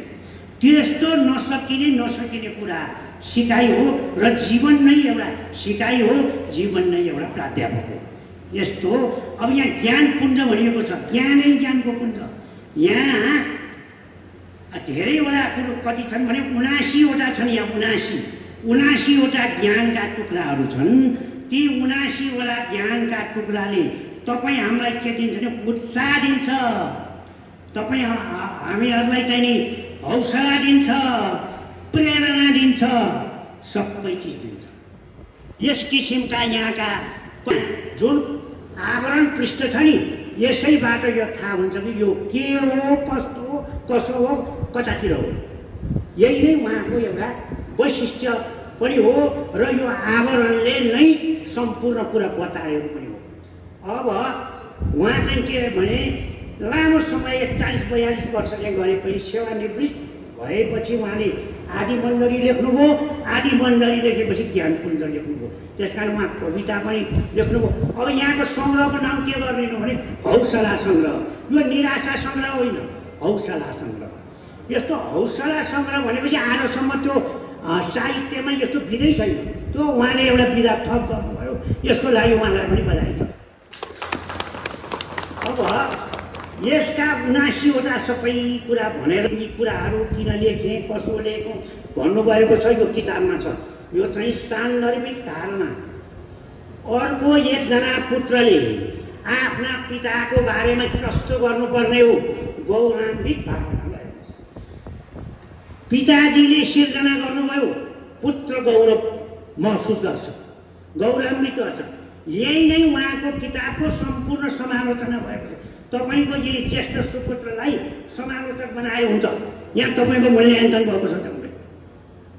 त्यस्तो नसकिने कुरा सिकाइ हो र जीवन नै एउटा सिकाइ हो, जीवन नै एउटा प्राध्यापक हो। यस्तो अब यहाँ ज्ञान पुञ्ज भनिएको छ, ज्ञानै ज्ञानको पुञ्ज। यहाँ धेरैवटा कुरो कति छन् भने 79वटा छन्। यहाँ 79वटा ज्ञानका टुक्राहरू छन्। ती 79वटा ज्ञानका टुक्राले तपाईँ हामीलाई के दिन्छ भने उत्साह दिन्छ, तपाईँ हामीहरूलाई चाहिँ नि हौसला दिन्छ, प्रेरणा दिन्छ, सबै चिज दिन्छ। यस किसिमका यहाँका जुन आवरण पृष्ठ छ नि, यसैबाट यो थाहा हुन्छ कि यो के हो, कस्तो कसो हो, कतातिर हो। यही नै उहाँको एउटा वैशिष्ट्य पनि हो र यो आवरणले नै सम्पूर्ण कुरा बताएको पनि हो। अब उहाँ चाहिँ के भने लामो समय 41-42 वर्ष चाहिँ गरेपछि सेवानिवृत्त भएपछि उहाँले आदिमण्डली लेख्नुभयो। आदिमण्डली लेखेपछि ज्ञानपुञ्ज लेख्नुभयो। त्यसकारण उहाँ कविता पनि लेख्नुभयो। अब यहाँको सङ्ग्रहको नाम के गरिदिनु भने हौसला सङ्ग्रह। यो निराशा सङ्ग्रह होइन, हौसला सङ्ग्रह। यस्तो हौसला सङ्ग्रह भनेपछि आजसम्म त्यो साहित्यमा यस्तो विधै छैन। त्यो उहाँले एउटा विधा थप गर्नुभयो, यसको लागि उहाँलाई पनि बधाई छ। अब यसका 79वटा सबै कुरा भनेर यी कुराहरू किन लेखेँ, कसो लेखौँ भन्नुभएको छ, यो किताबमा छ। यो चाहिँ सान्दर्भिक धारणा। अर्को एकजना पुत्रले आफ्ना पिताको बारेमा कस्तो गर्नुपर्ने हो, गौरवान्वित भावना। पिताजीले सिर्जना गर्नुभयो, पुत्र गौरव महसुस गर्छ, गौरवान्वित गर्छ। यही नै उहाँको किताबको सम्पूर्ण समालोचना भएको छ। तपाईँको यही ज्येष्ठ सुपुत्रलाई समालोचक बनाए हुन्छ, यहाँ तपाईँको मूल्याङ्कन भएको छ तपाईँ।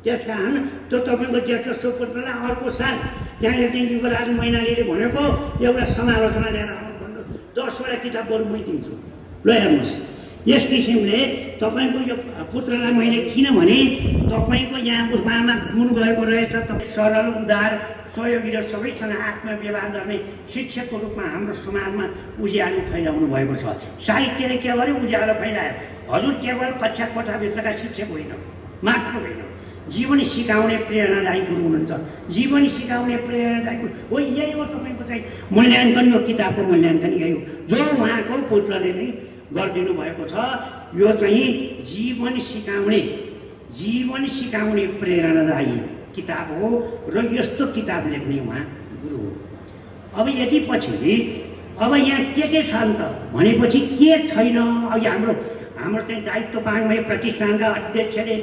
त्यसकारण त्यो तपाईँको ज्येष्ठ सुपुत्रलाई अर्को साल त्यहाँनिर चाहिँ युवराज मैनालीले भनेको एउटा समालोचना लिएर आउनु भन्नु, 10वटा किताब बरु मै दिन्छु, ल हेर्नुहोस्। यस किसिमले तपाईँको यो पुत्रलाई मैले किनभने तपाईँको यहाँ उहाँमा गुण गएको रहेछ, तपाईँ सरल उदार सहयोगी र सबैसँग आत्मव्यवहार गर्ने शिक्षकको रूपमा हाम्रो समाजमा उज्यालो फैलाउनु भएको छ। साहित्यले के गर्यो, उज्यालो फैलायो। हजुर केवल कक्षा कोठाभित्रका शिक्षक होइन मात्र होइन, जीवन सिकाउने प्रेरणादायी गुरु हुनुहुन्छ। जीवन सिकाउने प्रेरणादायी गुरु हो, यही हो तपाईँको चाहिँ मूल्याङ्कन। यो किताबको मूल्याङ्कन यही हो जो उहाँको पुत्रले नै गरिदिनु भएको छ। यो चाहिँ जीवन सिकाउने प्रेरणादायी किताब हो र यस्तो किताब लेख्ने उहाँ गुरु हो। अब यति पछि अब यहाँ के छ त भनेपछि के छैन। अब हाम्रो चाहिँ दायित्व पाङ्मे प्रतिष्ठानका अध्यक्षले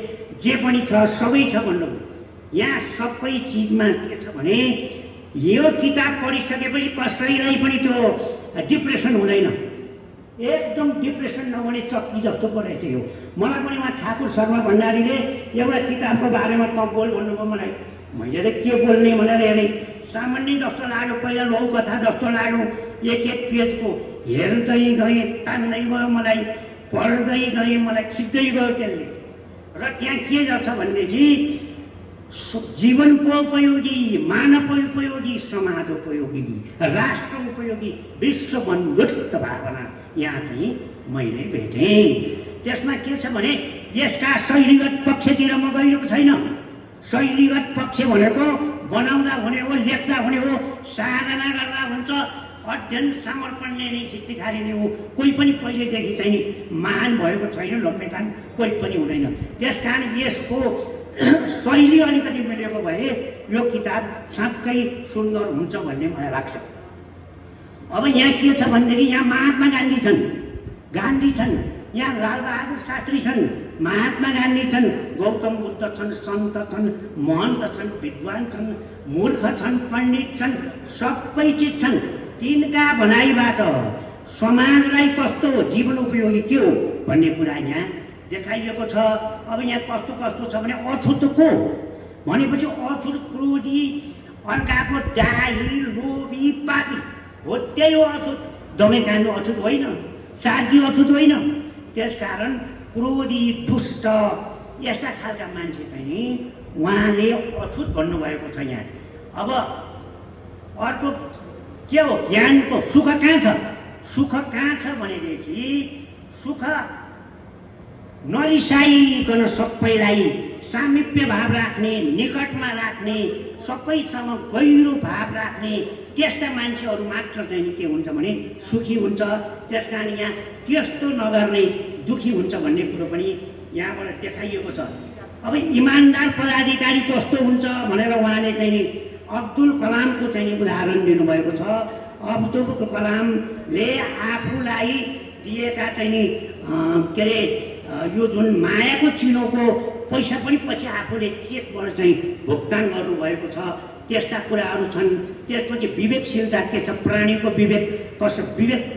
जे पनि छ सबै छ भन्नुभयो। यहाँ सबै चिजमा के छ भने यो किताब पढिसकेपछि कसैलाई पनि त्यो डिप्रेसन हुँदैन, एकदम डिप्रेसन नहुने चक्की जस्तो पो रहेछ यो। मलाई पनि उहाँ ठाकुर शर्मा भण्डारीले एउटा किताबको बारेमा त बोल भन्नुभयो मलाई। मैले त के बोल्ने भनेर हेरेँ, सामान्य जस्तो लाग्यो, पहिला लौ कथा जस्तो लाग्यो। एक पेजको हेर्दै गएँ, तान्दै गयो मलाई, पढ्दै गएँ, मलाई खिच्दै गयो त्यसले। र त्यहाँ के गर्छ भनेदेखि जीवनको उपयोगी, मानव उपयोगी, समाज उपयोगी, राष्ट्र उपयोगी, विश्व बन्धुत्व भावना यहाँ चाहिँ मैले भेटेँ। त्यसमा के छ भने यसका शैलीगत पक्षतिर म गएको छैन। शैलीगत पक्ष भनेको बनाउँदा हुने हो, लेख्दा हुने हो, साधना गर्दा हुन्छ, अध्ययन समर्पणले नै खिच्ती खारिने हो। कोही पनि पहिलेदेखि चाहिँ महान भएको छैन, लोकमेतान कोही पनि हुँदैन। त्यसकारण यसको शैली अलिकति मिलेको भए यो किताब साँच्चै सुन्दर हुन्छ भन्ने मलाई लाग्छ। अब यहाँ के छ भनेदेखि यहाँ महात्मा गान्धी छन्, यहाँ लालबहादुर शास्त्री छन्, महात्मा गान्धी छन्, गौतम बुद्ध छन्, सन्त छन्, महन्त छन्, विद्वान छन्, मूर्ख छन्, पण्डित छन्, सबै चिज छन्। तिनका भनाइबाट समाजलाई कस्तो जीवन उपयोगी के हो भन्ने कुरा यहाँ देखाइएको छ। अब यहाँ कस्तो कस्तो छ भने अछुतको भनेपछि अछुत, क्रोधी, अर्काको डाही, लोभी, पापी हो, त्यही हो अछुत। दमेकाण्ड अछुत होइन, सार्की अछुत होइन। त्यसकारण क्रोधी, दुष्ट यस्ता खालका मान्छे चाहिँ उहाँले अछुत भन्नुभएको छ यहाँ। अब अर्को के हो, ज्ञानको सुख कहाँ छ? सुख कहाँ छ भनेदेखि सुख नरिसाइकन सबैलाई सामिप्य भाव राख्ने, निकटमा राख्ने, सबैसँग गहिरो भाव राख्ने त्यस्ता मान्छेहरू मात्र चाहिँ के हुन्छ भने सुखी हुन्छ। त्यसकारण यहाँ त्यस्तो नगर्ने दुखी हुन्छ भन्ने कुरो पनि यहाँबाट देखाइएको छ। अब इमान्दार पदाधिकारी कस्तो हुन्छ भनेर उहाँले चाहिँ अब्दुल कलामको चाहिँ उदाहरण दिनुभएको छ। अब्दुल कलामले आफूलाई दिएका चाहिँ के अरे यो जुन मायाको चिनोको पैसा पनि पछि आफूले चेकबाट चाहिँ भुक्तान गर्नुभएको छ। त्यस्ता कुराहरू छन्। त्यसपछि विवेकशीलता के छ, प्राणीको विवेक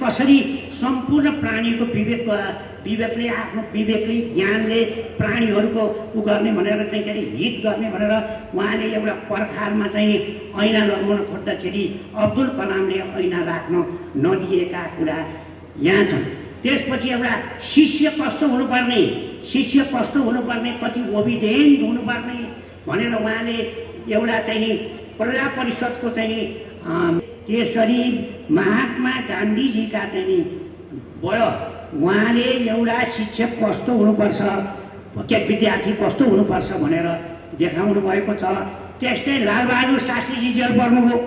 कसरी सम्पूर्ण प्राणीको विवेकले आफ्नो विवेकले ज्ञानले प्राणीहरूको उ गर्ने भनेर चाहिँ के अरे हित गर्ने भनेर उहाँले एउटा पर्खालमा चाहिँ ऐना लगाउन खोज्दाखेरि अब्दुल कलामले ऐना राख्न नदिएका कुरा यहाँ छन्। त्यसपछि एउटा शिष्य कस्तो हुनुपर्ने, कति ओबिडिएन्ट हुनुपर्ने भनेर उहाँले एउटा चाहिँ प्रजा परिषदको चाहिँ त्यसरी महात्मा गान्धीजीका चाहिँ उहाँले एउटा शिक्षक कस्तो हुनुपर्छ, विद्यार्थी कस्तो हुनुपर्छ भनेर देखाउनु भएको छ। त्यस्तै लालबहादुर शास्त्रीजी जेल पर्नुभयो।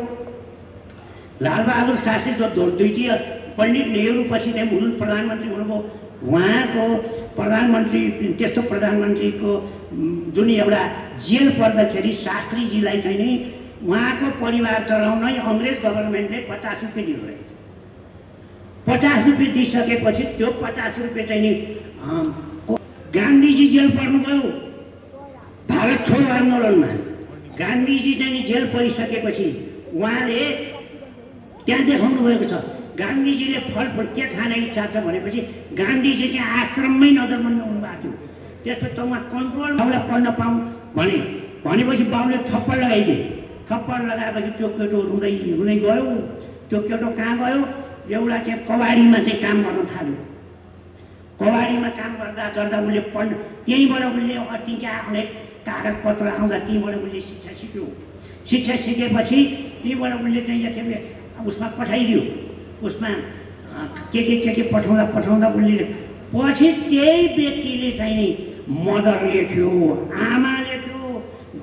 लालबहादुर शास्त्री जो द्वितीय पण्डित नेहरू पछि चाहिँ प्रधानमन्त्री हुनुभयो। उहाँको प्रधानमन्त्री त्यस्तो प्रधानमन्त्रीको जुन एउटा जेल पर्दाखेरि शास्त्रीजीलाई चाहिँ नि उहाँको परिवार चलाउनै अङ्ग्रेज गभर्मेन्टले 50 रुपियाँ दिनुभएको छ। 50 रुपियाँ दिइसकेपछि त्यो 50 रुपियाँ चाहिँ नि गान्धीजी जेल पर्नुभयो भारत छोडो आन्दोलनमा। गान्धीजी चाहिँ नि जेल परिसकेपछि उहाँले त्यहाँ देखाउनु भएको छ। गान्धीजीले फलफुल के खाने इच्छा छ भनेपछि गान्धीजी चाहिँ आश्रममै नजरबन्द हुनुभएको थियो। त्यसपछि त उहाँ कन्ट्रोल बाउलाई पढ्न पाऊँ भनेपछि बाउले थप्पड लगाइदिए। थप्पड लगाएपछि त्यो केटो रुँदै गयो। त्यो केटो कहाँ गयो, एउटा चाहिँ कबाडीमा चाहिँ काम गर्न थाल्यो। कबाडीमा काम गर्दा उसले पढ्न, त्यहीँबाट उसले अतिका अनेक कागजपत्र आउँदा त्यहीँबाट उसले शिक्षा सिक्यो। शिक्षा सिकेपछि त्यहीँबाट उसले चाहिँ यति उसमा पठाइदियो। उसमा के पठाउँदा उसले पछि त्यही व्यक्तिले चाहिँ नि मदर लेख्यो, आमा लेख्यो,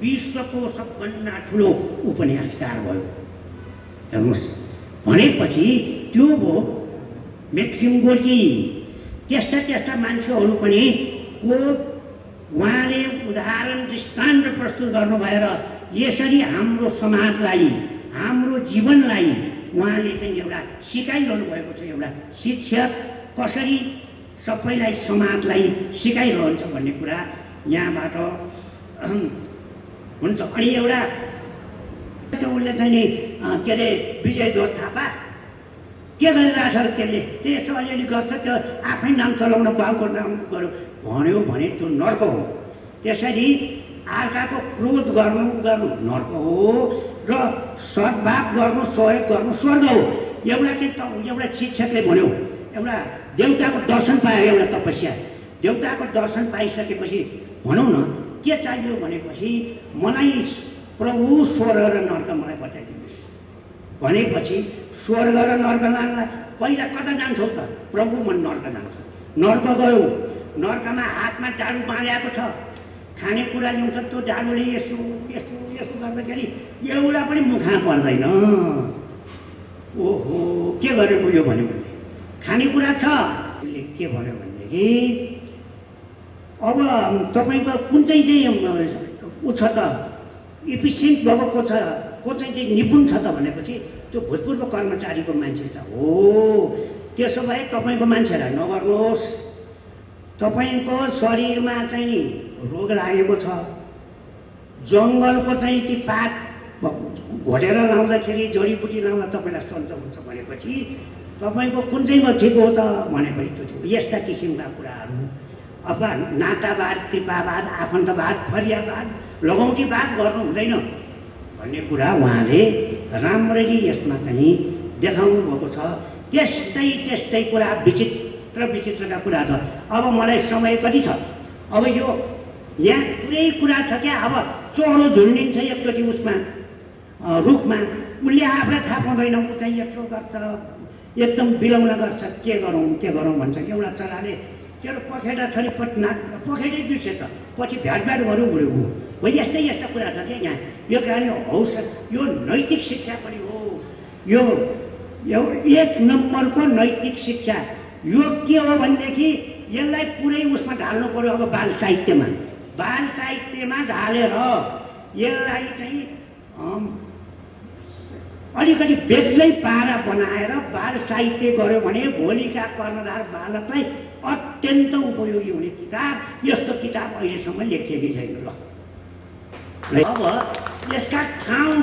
विश्वको सबभन्दा ठुलो उपन्यासकार भयो। हेर्नुहोस्, भनेपछि त्यो भयो मेक्सिम गोर्की। त्यस्ता मान्छेहरू पनि को उहाँले उदाहरण दृष्टान्त प्रस्तुत गर्नु भएर यसरी हाम्रो समाजलाई, हाम्रो जीवनलाई उहाँले चाहिँ एउटा सिकाइरहनु भएको छ। एउटा शिक्षक कसरी सबैलाई समाजलाई सिकाइरहन्छ भन्ने कुरा यहाँबाट हुन्छ। अनि एउटा उसले चाहिँ नि के अरे विजय दोष थापा के गरिरहेछ र त्यसले त्यसो अलिअलि गर्छ, त्यो आफै नाम चलाउन बाउको नाम गर्यो भन्यो भने त्यो नर्क हो। त्यसरी अर्काको क्रोध गर्नु नर्क हो र सद्भाव गर्नु, सहयोग गर्नु स्वर्ग हो। एउटा शिक्षकले भन्यो, एउटा देउताको दर्शन पायो, एउटा तपस्या देउताको दर्शन पाइसकेपछि भनौँ न के चाहियो भनेपछि मलाई प्रभु स्वर्ग र नर्क मलाई बचाइदिनुहोस् भनेपछि स्वर्ग र नर्क लानलाई पहिला कता जान्छौ त? प्रभु म नर्क जान्छ। नर्क गयो, नर्कमा हातमा डाडु बाँधेको छ, खानेकुरा ल्याउँछ, त्यो डाडुले यसो गर्दाखेरि एउटा पनि मुखा पर्दैन। ओहो के गरेको यो भन्यो भने खानेकुरा छ। उसले के भन्यो भनेदेखि अब तपाईँको कुन चाहिँ ऊ छ त, इफिसियन्ट भएको को चाहिँ निपुण छ त भनेपछि त्यो भूतपूर्व कर्मचारीको मान्छे छ। हो त्यसो भए तपाईँको मान्छेलाई नगर्नुहोस्। तपाईँको शरीरमा चाहिँ रोग लागेको छ, जङ्गलको चाहिँ ती पात घोटेर लाउँदाखेरि जडीबुटी लाउँदा तपाईँलाई सन्चो हुन्छ भनेपछि तपाईँको कुन चाहिँमा ठिक हो त भनेपछि त्यो थियो। यस्ता किसिमका कुराहरू अथवा नातावाद, कृपावाद, आफन्तवाद, फरियावाद, लगौटीवाद गर्नु हुँदैन भन्ने कुरा उहाँले राम्ररी यसमा चाहिँ देखाउनु भएको छ। त्यस्तै कुरा विचित्रका कुरा छ। अब मलाई समय कति छ? अब यो यहाँ पुरै कुरा छ क्या। अब चोरो झुन्डिन्छ एकचोटि उसमा रुखमा, उसले आफूलाई थाहा पाउँदैन, ऊ चाहिँ यत्रो गर्छ, एकदम बिलौना गर्छ, के गरौँ भन्छ। एउटा चराले के पखेटा छ नि पखेटै बिर्सेछ, पछि भ्याट गरौँ उड्यो हो। यस्ता कुरा छ क्या यहाँ। यो कारण यो नैतिक शिक्षा पनि हो। यो एक नम्बरको नैतिक शिक्षा यो के हो भनेदेखि यसलाई पुरै उसमा ढाल्नु पर्यो। अब बाल साहित्यमा ढालेर यसलाई चाहिँ अलिकति बेग्लै पारा बनाएर बाल साहित्य गर्यो भने भोलिका कर्णधार बालकलाई अत्यन्त उपयोगी हुने किताब। यस्तो किताब अहिलेसम्म लेखिएकै छैन। ल अब यसका ठाउँ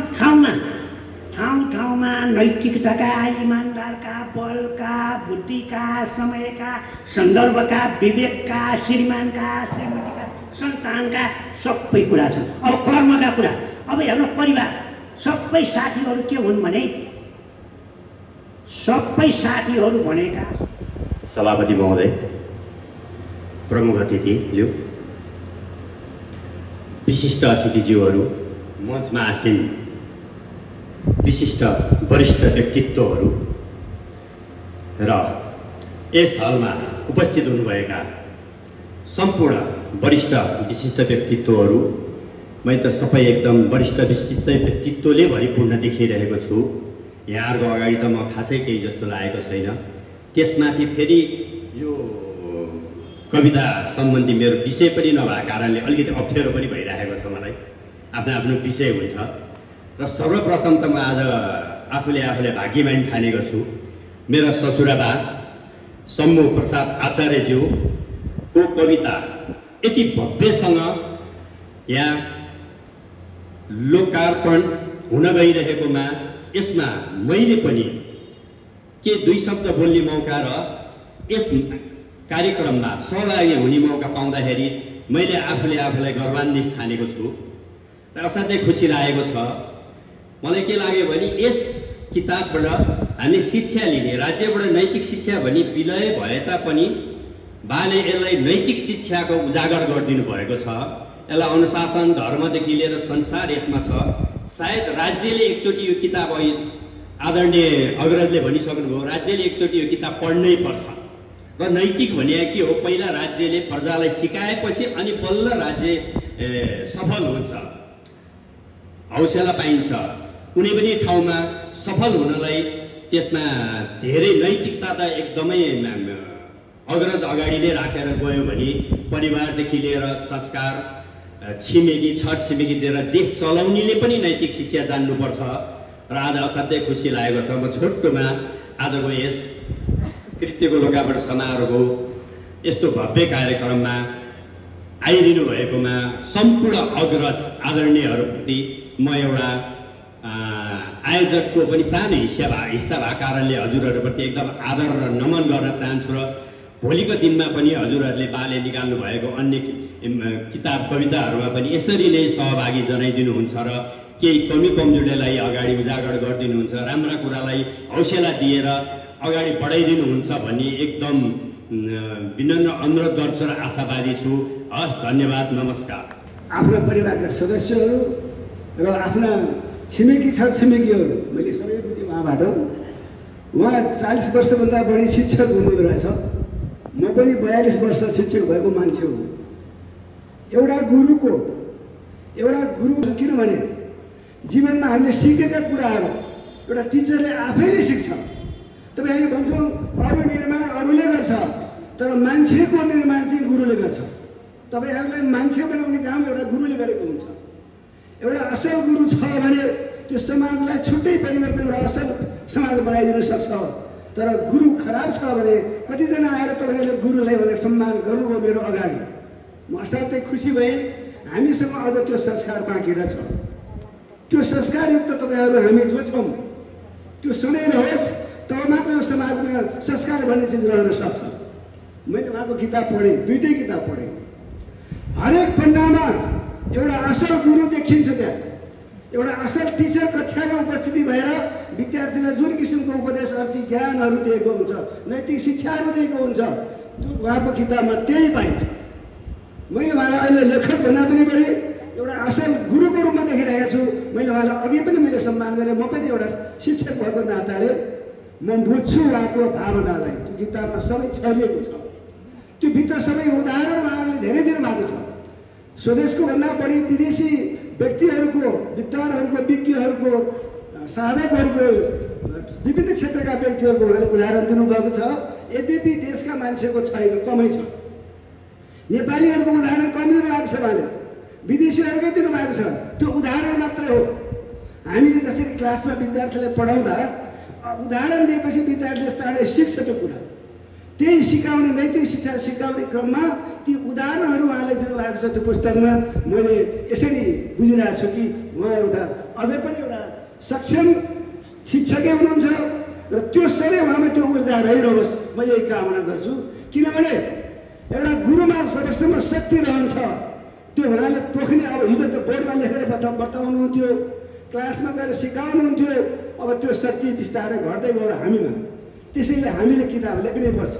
ठाउँमा नैतिकताका, इमान्दारका, बलका, बुद्धिका, समयका, सन्दर्भका, विवेकका, श्रीमानका, श्रीमतीका, सन्तानका सबै कुरा छन्। अब कर्मका कुरा, अब हेर्नु परिवार, सबै साथीहरू के हुन् भने सबै साथीहरू भनेका सभापति महोदय, प्रमुख अतिथिज्यू, विशिष्ट अतिथिज्यूहरू, मञ्चमा आसीन विशिष्ट वरिष्ठ व्यक्तित्वहरू र यस हलमा उपस्थित हुनुभएका सम्पूर्ण वरिष्ठ विशिष्ट व्यक्तित्वहरू, मैले त सबै एकदम वरिष्ठ विशिष्ट व्यक्तित्वले भरिपूर्ण देखिरहेको छु। यहाँहरूको अगाडि त म खासै केही जस्तो लागेको छैन। त्यसमाथि फेरि यो कविता सम्बन्धी मेरो विषय पनि नभएको कारणले अलिकति अप्ठ्यारो पनि भइरहेको छ मलाई। आफ्नो आफ्नो विषय हुन्छ र सर्वप्रथम त म आज आफूले भाग्यमानी ठानेको छु। मेरा ससुराबा सम्मु प्रसाद आचार्यज्यूको कविता यति भव्यसँग यहाँ लोकार्पण हुन गइरहेकोमा यसमा मैले पनि के दुई शब्द बोल्ने मौका र यस कार्यक्रममा सहभागी हुने मौका पाउँदाखेरि मैले आफूलाई गर्वान्वित ठानेको छु र असाध्यै खुसी लागेको छ। मलाई के लाग्यो भने यस किताबबाट हामी शिक्षा लिने, राज्यबाट नैतिक शिक्षा भनी विलय भए तापनि बाले यसलाई नैतिक शिक्षाको उजागर गरिदिनु भएको छ। यसलाई अनुशासन, धर्मदेखि लिएर संसार यसमा छ। सायद राज्यले एकचोटि यो किताब आदरणीय अग्रजले भनिसक्नुभयो, राज्यले एकचोटि यो किताब पढ्नै पर्छ। र नैतिक भने के हो, पहिला राज्यले प्रजालाई सिकाएपछि अनि बल्ल राज्य सफल हुन्छ, हौसला पाइन्छ। कुनै पनि ठाउँमा सफल हुनलाई त्यसमा धेरै नैतिकता त एकदमै अग्रज अगाडि नै राखेर गयो भने परिवारदेखि लिएर संस्कार, छिमेकी, छर छिमेकी दिएर देश चलाउनेले पनि नैतिक शिक्षा जान्नुपर्छ। र आज असाध्यै खुसी लागेको छ म छोटोमा आजको यस कृत्यको लोकार्पण समारोहको यस्तो भव्य कार्यक्रममा आइदिनु भएकोमा सम्पूर्ण अग्रज आदरणीयहरूप्रति म एउटा आयोजकको पनि सानो हिस्सा भएको कारणले हजुरहरूप्रति एकदम आदर र नमन गर्न चाहन्छु। र भोलिको दिनमा पनि हजुरहरूले बाले निकाल्नु भएको अन्य किताब कविताहरूमा पनि यसरी नै सहभागी जनाइदिनुहुन्छ र केही कमी कमजोरीलाई अगाडि उजागर गरिदिनुहुन्छ, राम्रा कुरालाई हौसला दिएर अगाडि बढाइदिनुहुन्छ भन्ने एकदम विनम्र अनुरोध गर्छु र आशावादी छु। हस्, धन्यवाद, नमस्कार। आफ्ना परिवारका सदस्यहरू र आफ्ना छिमेकी छरछिमेकीहरू, मैले सबै बुझेँ उहाँबाट। उहाँ 40 वर्षभन्दा बढी शिक्षक हुनुहुँदो रहेछ। म पनि 42 वर्ष शिक्षक भएको मान्छे हो। एउटा गुरु किनभने जीवनमा हामीले सिकेका कुराहरू एउटा टिचरले आफैले सिक्छ। तपाईँ हामी भन्छौँ अरू निर्माण अरूले गर्छ, तर मान्छेको निर्माण चाहिँ गुरुले गर्छ। तपाईँहरूलाई मान्छे बनाउने काम एउटा गुरुले गरेको हुन्छ। एउटा असल गुरु छ भने त्यो समाजलाई छुट्टै परिवर्तन र असल समाज बनाइदिन सक्छ। तर गुरु खराब छ भने कतिजना आएर तपाईँहरूले गुरुलाई भनेर सम्मान गर्नुभयो मेरो अगाडि, म असाध्यै खुसी भएँ। हामीसँग अझ त्यो संस्कार बाँकी रहेछ। त्यो संस्कारयुक्त तपाईँहरू हामी जो छौँ त्यो सधैँ रहोस्, तब मात्र समाजमा संस्कार भन्ने चिज रहन सक्छ। मैले उहाँको किताब पढेँ, दुईटै किताब पढेँ। हरेक पन्नामा एउटा असल गुरु देखिन्छ। त्यहाँ एउटा असल टिचर कक्षामा उपस्थिति भएर विद्यार्थीलाई जुन किसिमको उपदेश, अर्थी ज्ञानहरू दिएको हुन्छ, नैतिक शिक्षाहरू दिएको हुन्छ, त्यो उहाँको किताबमा त्यही पाइन्छ। मैले उहाँलाई अहिले लेखक भन्दा पनि बढी एउटा असल गुरुको रूपमा देखिरहेको छु। मैले उहाँलाई अघि पनि मैले सम्मान गरेँ। म पनि एउटा शिक्षक भएको नाताले म बुझ्छु उहाँको भावनालाई। त्यो किताबमा सबै छरिएको छ। त्यो भित्र सबै उदाहरण उहाँहरूले धेरै दिनुभएको छ। स्वदेशको भन्दा बढी विदेशी व्यक्तिहरूको, विद्वानहरूको, विज्ञहरूको, साधकहरूको, विभिन्न क्षेत्रका व्यक्तिहरूको उहाँले उदाहरण दिनुभएको छ। यद्यपि देशका मान्छेको छैन, कमै छ। नेपालीहरूको उदाहरण कम दिनुभएको छ उहाँले, विदेशीहरूकै दिनुभएको छ। त्यो उदाहरण मात्र हो। हामीले जसरी क्लासमा विद्यार्थीलाई पढाउँदा उदाहरण दिएपछि विद्यार्थीले चाँडै सिक्छ त्यो कुरा। त्यही सिकाउने नैतिक शिक्षा सिकाउने क्रममा ती उदाहरणहरू उहाँले दिनुभएको छ त्यो पुस्तकमा। मैले यसरी बुझिरहेको छु कि उहाँ एउटा अझै पनि एउटा सक्षम शिक्षकै हुनुहुन्छ र त्यो सधैँ उहाँमा त्यो ऊर्जा रहिरहोस् म यही कामना गर्छु। किनभने एउटा गुरुमा सबैसम्म शक्ति रहन्छ, त्यो उहाँले पोख्ने। अब हिजो त बोर्डमा लेखेर बताउनुहुन्थ्यो, क्लासमा गएर सिकाउनुहुन्थ्यो, अब त्यो शक्ति बिस्तारै घट्दै गयो हामीमा। त्यसैले हामीले किताब लेख्नै पर्छ।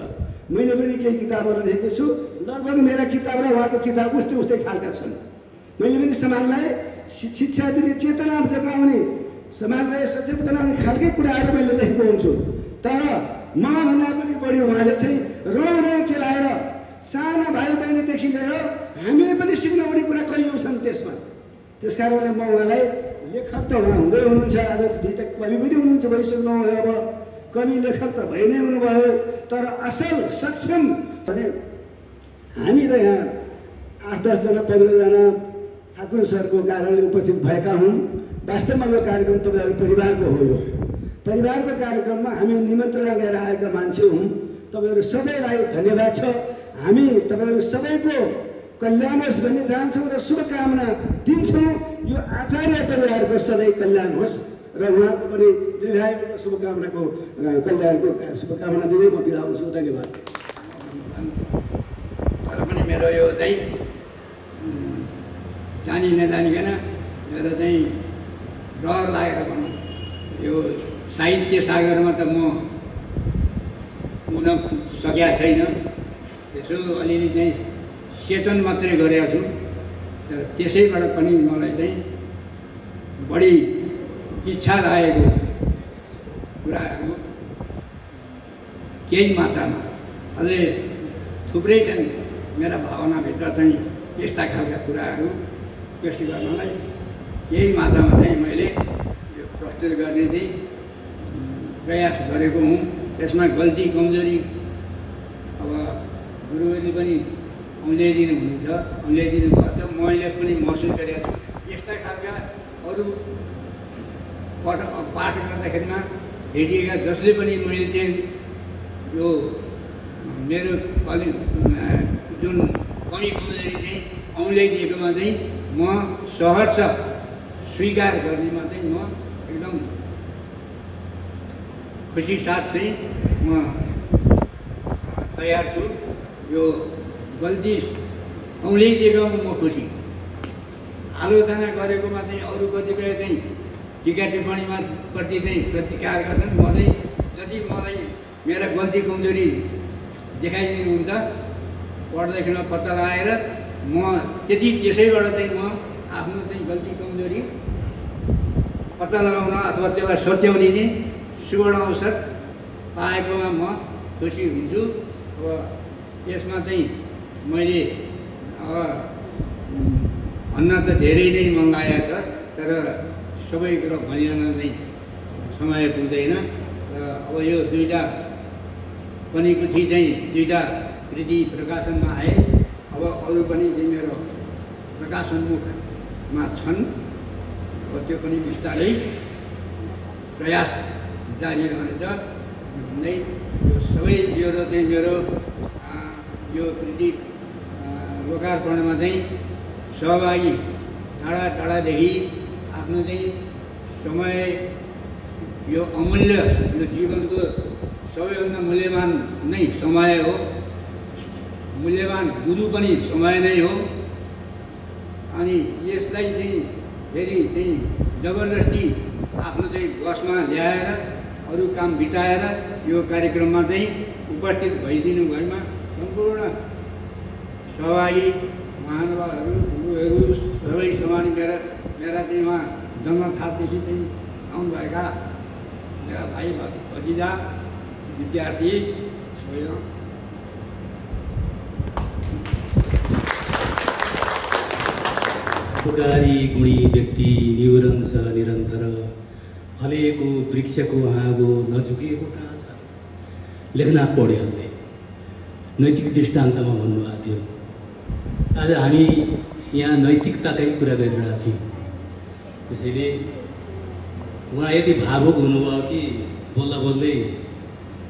मैले पनि केही किताबहरू लेखेको छु, लगभग मेरा किताब र उहाँको किताब उस्तै उस्तै खालका छन्। मैले पनि समाजलाई शिक्षा दिने, चेतना जगाउने, समाजलाई सचेत बनाउने खालकै कुराहरू मैले लेखेको हुन्छु। तर मभन्दा पनि बढी उहाँले चाहिँ रौँ केलाएर साना भाइ बहिनीदेखि लिएर हामीले पनि सिक्नुपर्ने कुरा कैयौँ छन् त्यसमा। त्यस कारणले म उहाँलाई लेखक त उहाँ हुँदै हुनुहुन्छ, आज भित्र कवि पनि हुनुहुन्छ, भइसक्नुभयो। अब कवि लेखक त भइ नै हुनुभयो, तर असल सक्षम भने हामी त यहाँ 8-10 जना 15 जना ठाकुर सरको कारणले उपस्थित भएका हौँ। वास्तवमा यो कार्यक्रम तपाईँहरू परिवारको हो। यो परिवारको कार्यक्रममा हामी निमन्त्रणा लिएर आएका मान्छे हौँ। तपाईँहरू सबैलाई धन्यवाद छ। हामी तपाईँहरू सबैको कल्याण होस् भन्ने चाहन्छौँ र शुभकामना दिन्छौँ। यो आचार्य परिवारको सधैँ कल्याण होस् र उहाँको पनि दीर्घायुको शुभकामनाको कल्याणको शुभकामना दिँदै म बिदा हुन्छु। धन्यवाद। तर पनि मेरो यो चाहिँ जानी नजानिकन मेरो चाहिँ डर लागेर भनौँ, यो साहित्य सागरमा त म हुन सकेका छैन। यसो अलिअलि चाहिँ सेचन मात्रै गरेको छु। तर त्यसैबाट पनि मलाई चाहिँ बढी इच्छा लागेको कुराहरू केही मात्रामा अझै थुप्रै छन् मेरा भावनाभित्र चाहिँ यस्ता खालका कुराहरू पेश गर्नलाई यही मात्रामा चाहिँ मैले यो प्रस्तुत गर्ने चाहिँ प्रयास गरेको हुँ। त्यसमा गल्ती कमजोरी अब गुरुहरूले पनि औँल्याइदिनु हुनुहुन्छ, औँल्याइदिनु भएको छ। मैले पनि महसुस गरेको छु। यस्ता खालका अरू पाठ गर्दाखेरिमा भेटिएका जसले पनि मैले चाहिँ यो मेरो जुन कमी कमजोरी चाहिँ औँल्याइदिएकोमा चाहिँ म सहर्ष स्वीकार गर्नेमा चाहिँ म एकदम खुसी साथ चाहिँ म तयार छु। यो गल्ती औँल्याइदिएकोमा म खुसी। आलोचना गरेकोमा चाहिँ अरू कतिपय चाहिँ टिका टिप्पणीमा प्रति चाहिँ प्रतिकार गर्छन्। म चाहिँ जति मलाई मेरा गल्ती कमजोरी देखाइदिनुहुन्छ पढ्दैखेरिमा पत्ता लगाएर म त्यसैबाट चाहिँ म आफ्नो चाहिँ गल्ती कमजोरी पत्ता लगाउन अथवा त्यसलाई सच्याउने चाहिँ सुवर्ण अवसर पाएकोमा म खुसी हुन्छु। अब यसमा चाहिँ मैले अब भन्न त धेरै नै मन लागेको छ, तर सबै कुरो भनिरहन चाहिँ समय पुग्दैन। र अब यो दुईवटा पनि पछि चाहिँ दुईवटा कृति प्रकाशनमा आए। अब अरू पनि चाहिँ मेरो प्रकाशोन्मुखमा छन्। अब त्यो पनि बिस्तारै प्रयास जारी रहनेछ भन्दै यो सबै ब्युरो चाहिँ मेरो यो कृति लोकार्पणमा चाहिँ सहभागी टाढा टाढादेखि आफ्नो चाहिँ समय, यो अमूल्य, यो जीवनको सबैभन्दा मूल्यवान नै समय हो। मूल्यवान गुरु पनि समय नै हो। अनि यसलाई चाहिँ फेरि चाहिँ जबरजस्ती आफ्नो चाहिँ बसमा ल्याएर अरू काम बिताएर यो कार्यक्रममा चाहिँ उपस्थित भइदिनु भएमा सम्पूर्ण सहभागी महानुभावहरू, गुरुहरू सबै समान मेरा चाहिँ उहाँ जन्मथालदेखि चाहिँ आउनुभएका मेरा भाइ भतिजा विद्यार्थी सबै पुकारी गुणी व्यक्ति निउरन्छ निरन्तर, फलेको वृक्षको हाँगो नझुकेको कहाँ छ। लेखनाथ पौड्यालले नैतिक दृष्टान्तमा भन्नुभएको थियो। आज हामी यहाँ नैतिकताकै कुरा गरिरहेका छौँ। त्यसैले उहाँ यति भावुक हुनुभयो कि बोल्दा बोल्दै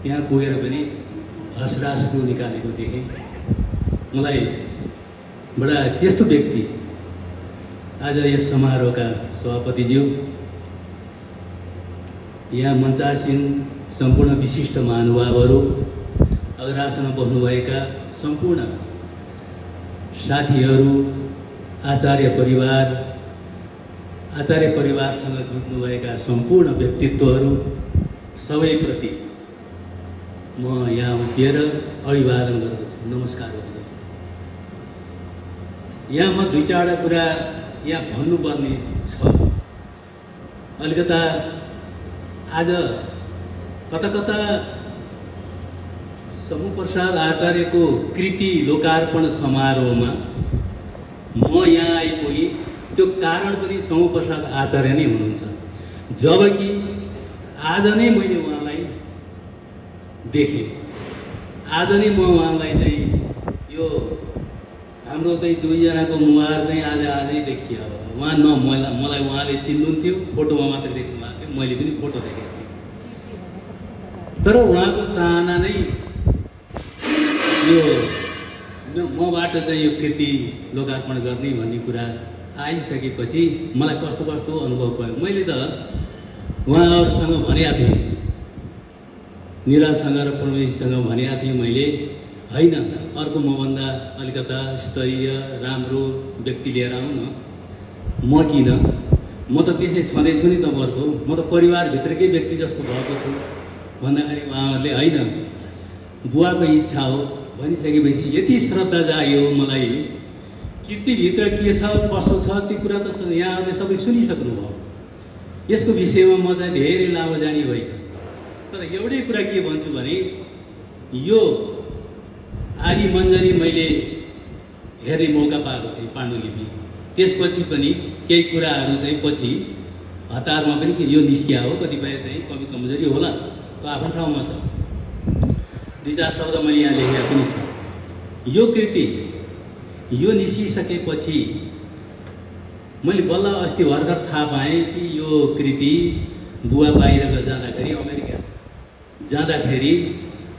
यहाँ पुगेर पनि हँसरास्नु निकालेको देखेँ। मलाई बडा त्यस्तो व्यक्ति आज यस समारोहका सभापतिज्यू, यहाँ मञ्चासीन सम्पूर्ण विशिष्ट महानुभावहरू, अग्रासनमा बस्नुभएका सम्पूर्ण साथीहरू, आचार्य परिवारसँग जुट्नुभएका सम्पूर्ण व्यक्तित्वहरू सबैप्रति म यहाँ उभिएर अभिवादन गर्दछु, नमस्कार गर्दछु। यहाँ म दुई चारवटा कुरा यहाँ भन्नुपर्ने छ। अलिकता आज कता शम्भुप्रसाद आचार्यको कृति लोकार्पण समारोहमा म यहाँ आइपुगेँ, त्यो कारण पनि शम्भुप्रसाद आचार्य नै हुनुहुन्छ। जबकि आज नै मैले उहाँलाई देखेँ, आज नै म उहाँलाई चाहिँ यो हाम्रो चाहिँ दुईजनाको मुहार चाहिँ आजै देखियो। उहाँ मलाई उहाँले चिन्नुहुन्थ्यो, फोटोमा मात्र देख्नु भएको थियो, मैले पनि फोटो देखेको थिएँ। तर उहाँको चाहना नै यो मबाट चाहिँ यो कृति लोकार्पण गर्ने भन्ने कुरा आइसकेपछि मलाई कस्तो कस्तो अनुभव भयो। मैले त उहाँहरूसँग भनेको थिएँ, निरासँग र परमेशसँग भनेको थिएँ मैले, होइन अर्को मभन्दा अलिकता स्तरीय राम्रो व्यक्ति लिएर आउँ न। म किन, म त त्यसै छँदैछु नि तपाईँहरूको, म त परिवारभित्रकै व्यक्ति जस्तो भएको छु भन्दाखेरि उहाँहरूले होइन बुवाको इच्छा हो भनिसकेपछि यति श्रद्धा जाग्यो मलाई। कृतिभित्र के छ कसो छ त्यो कुरा त यहाँहरूले सबै सुनिसक्नुभयो। यसको विषयमा म चाहिँ धेरै लामो जानी होइन, तर एउटै कुरा के भन्छु भने यो आदि मञ्जरी मैले हेर्ने मौका पाएको थिएँ पाण्डुलिपि। त्यसपछि पनि केही कुराहरू चाहिँ पछि हतारमा पनि यो निस्किया हो, कतिपय चाहिँ कवि कमजोरी होला, त्यो आफ्नो ठाउँमा छ। दुई चार शब्द मैले यहाँ लेखेका पनि छ। यो कृति यो निस्किसकेपछि मैले बल्ल अस्ति भर्खर थाहा पाएँ कि यो कृति बुवा बाहिर जाँदाखेरि अमेरिका जाँदाखेरि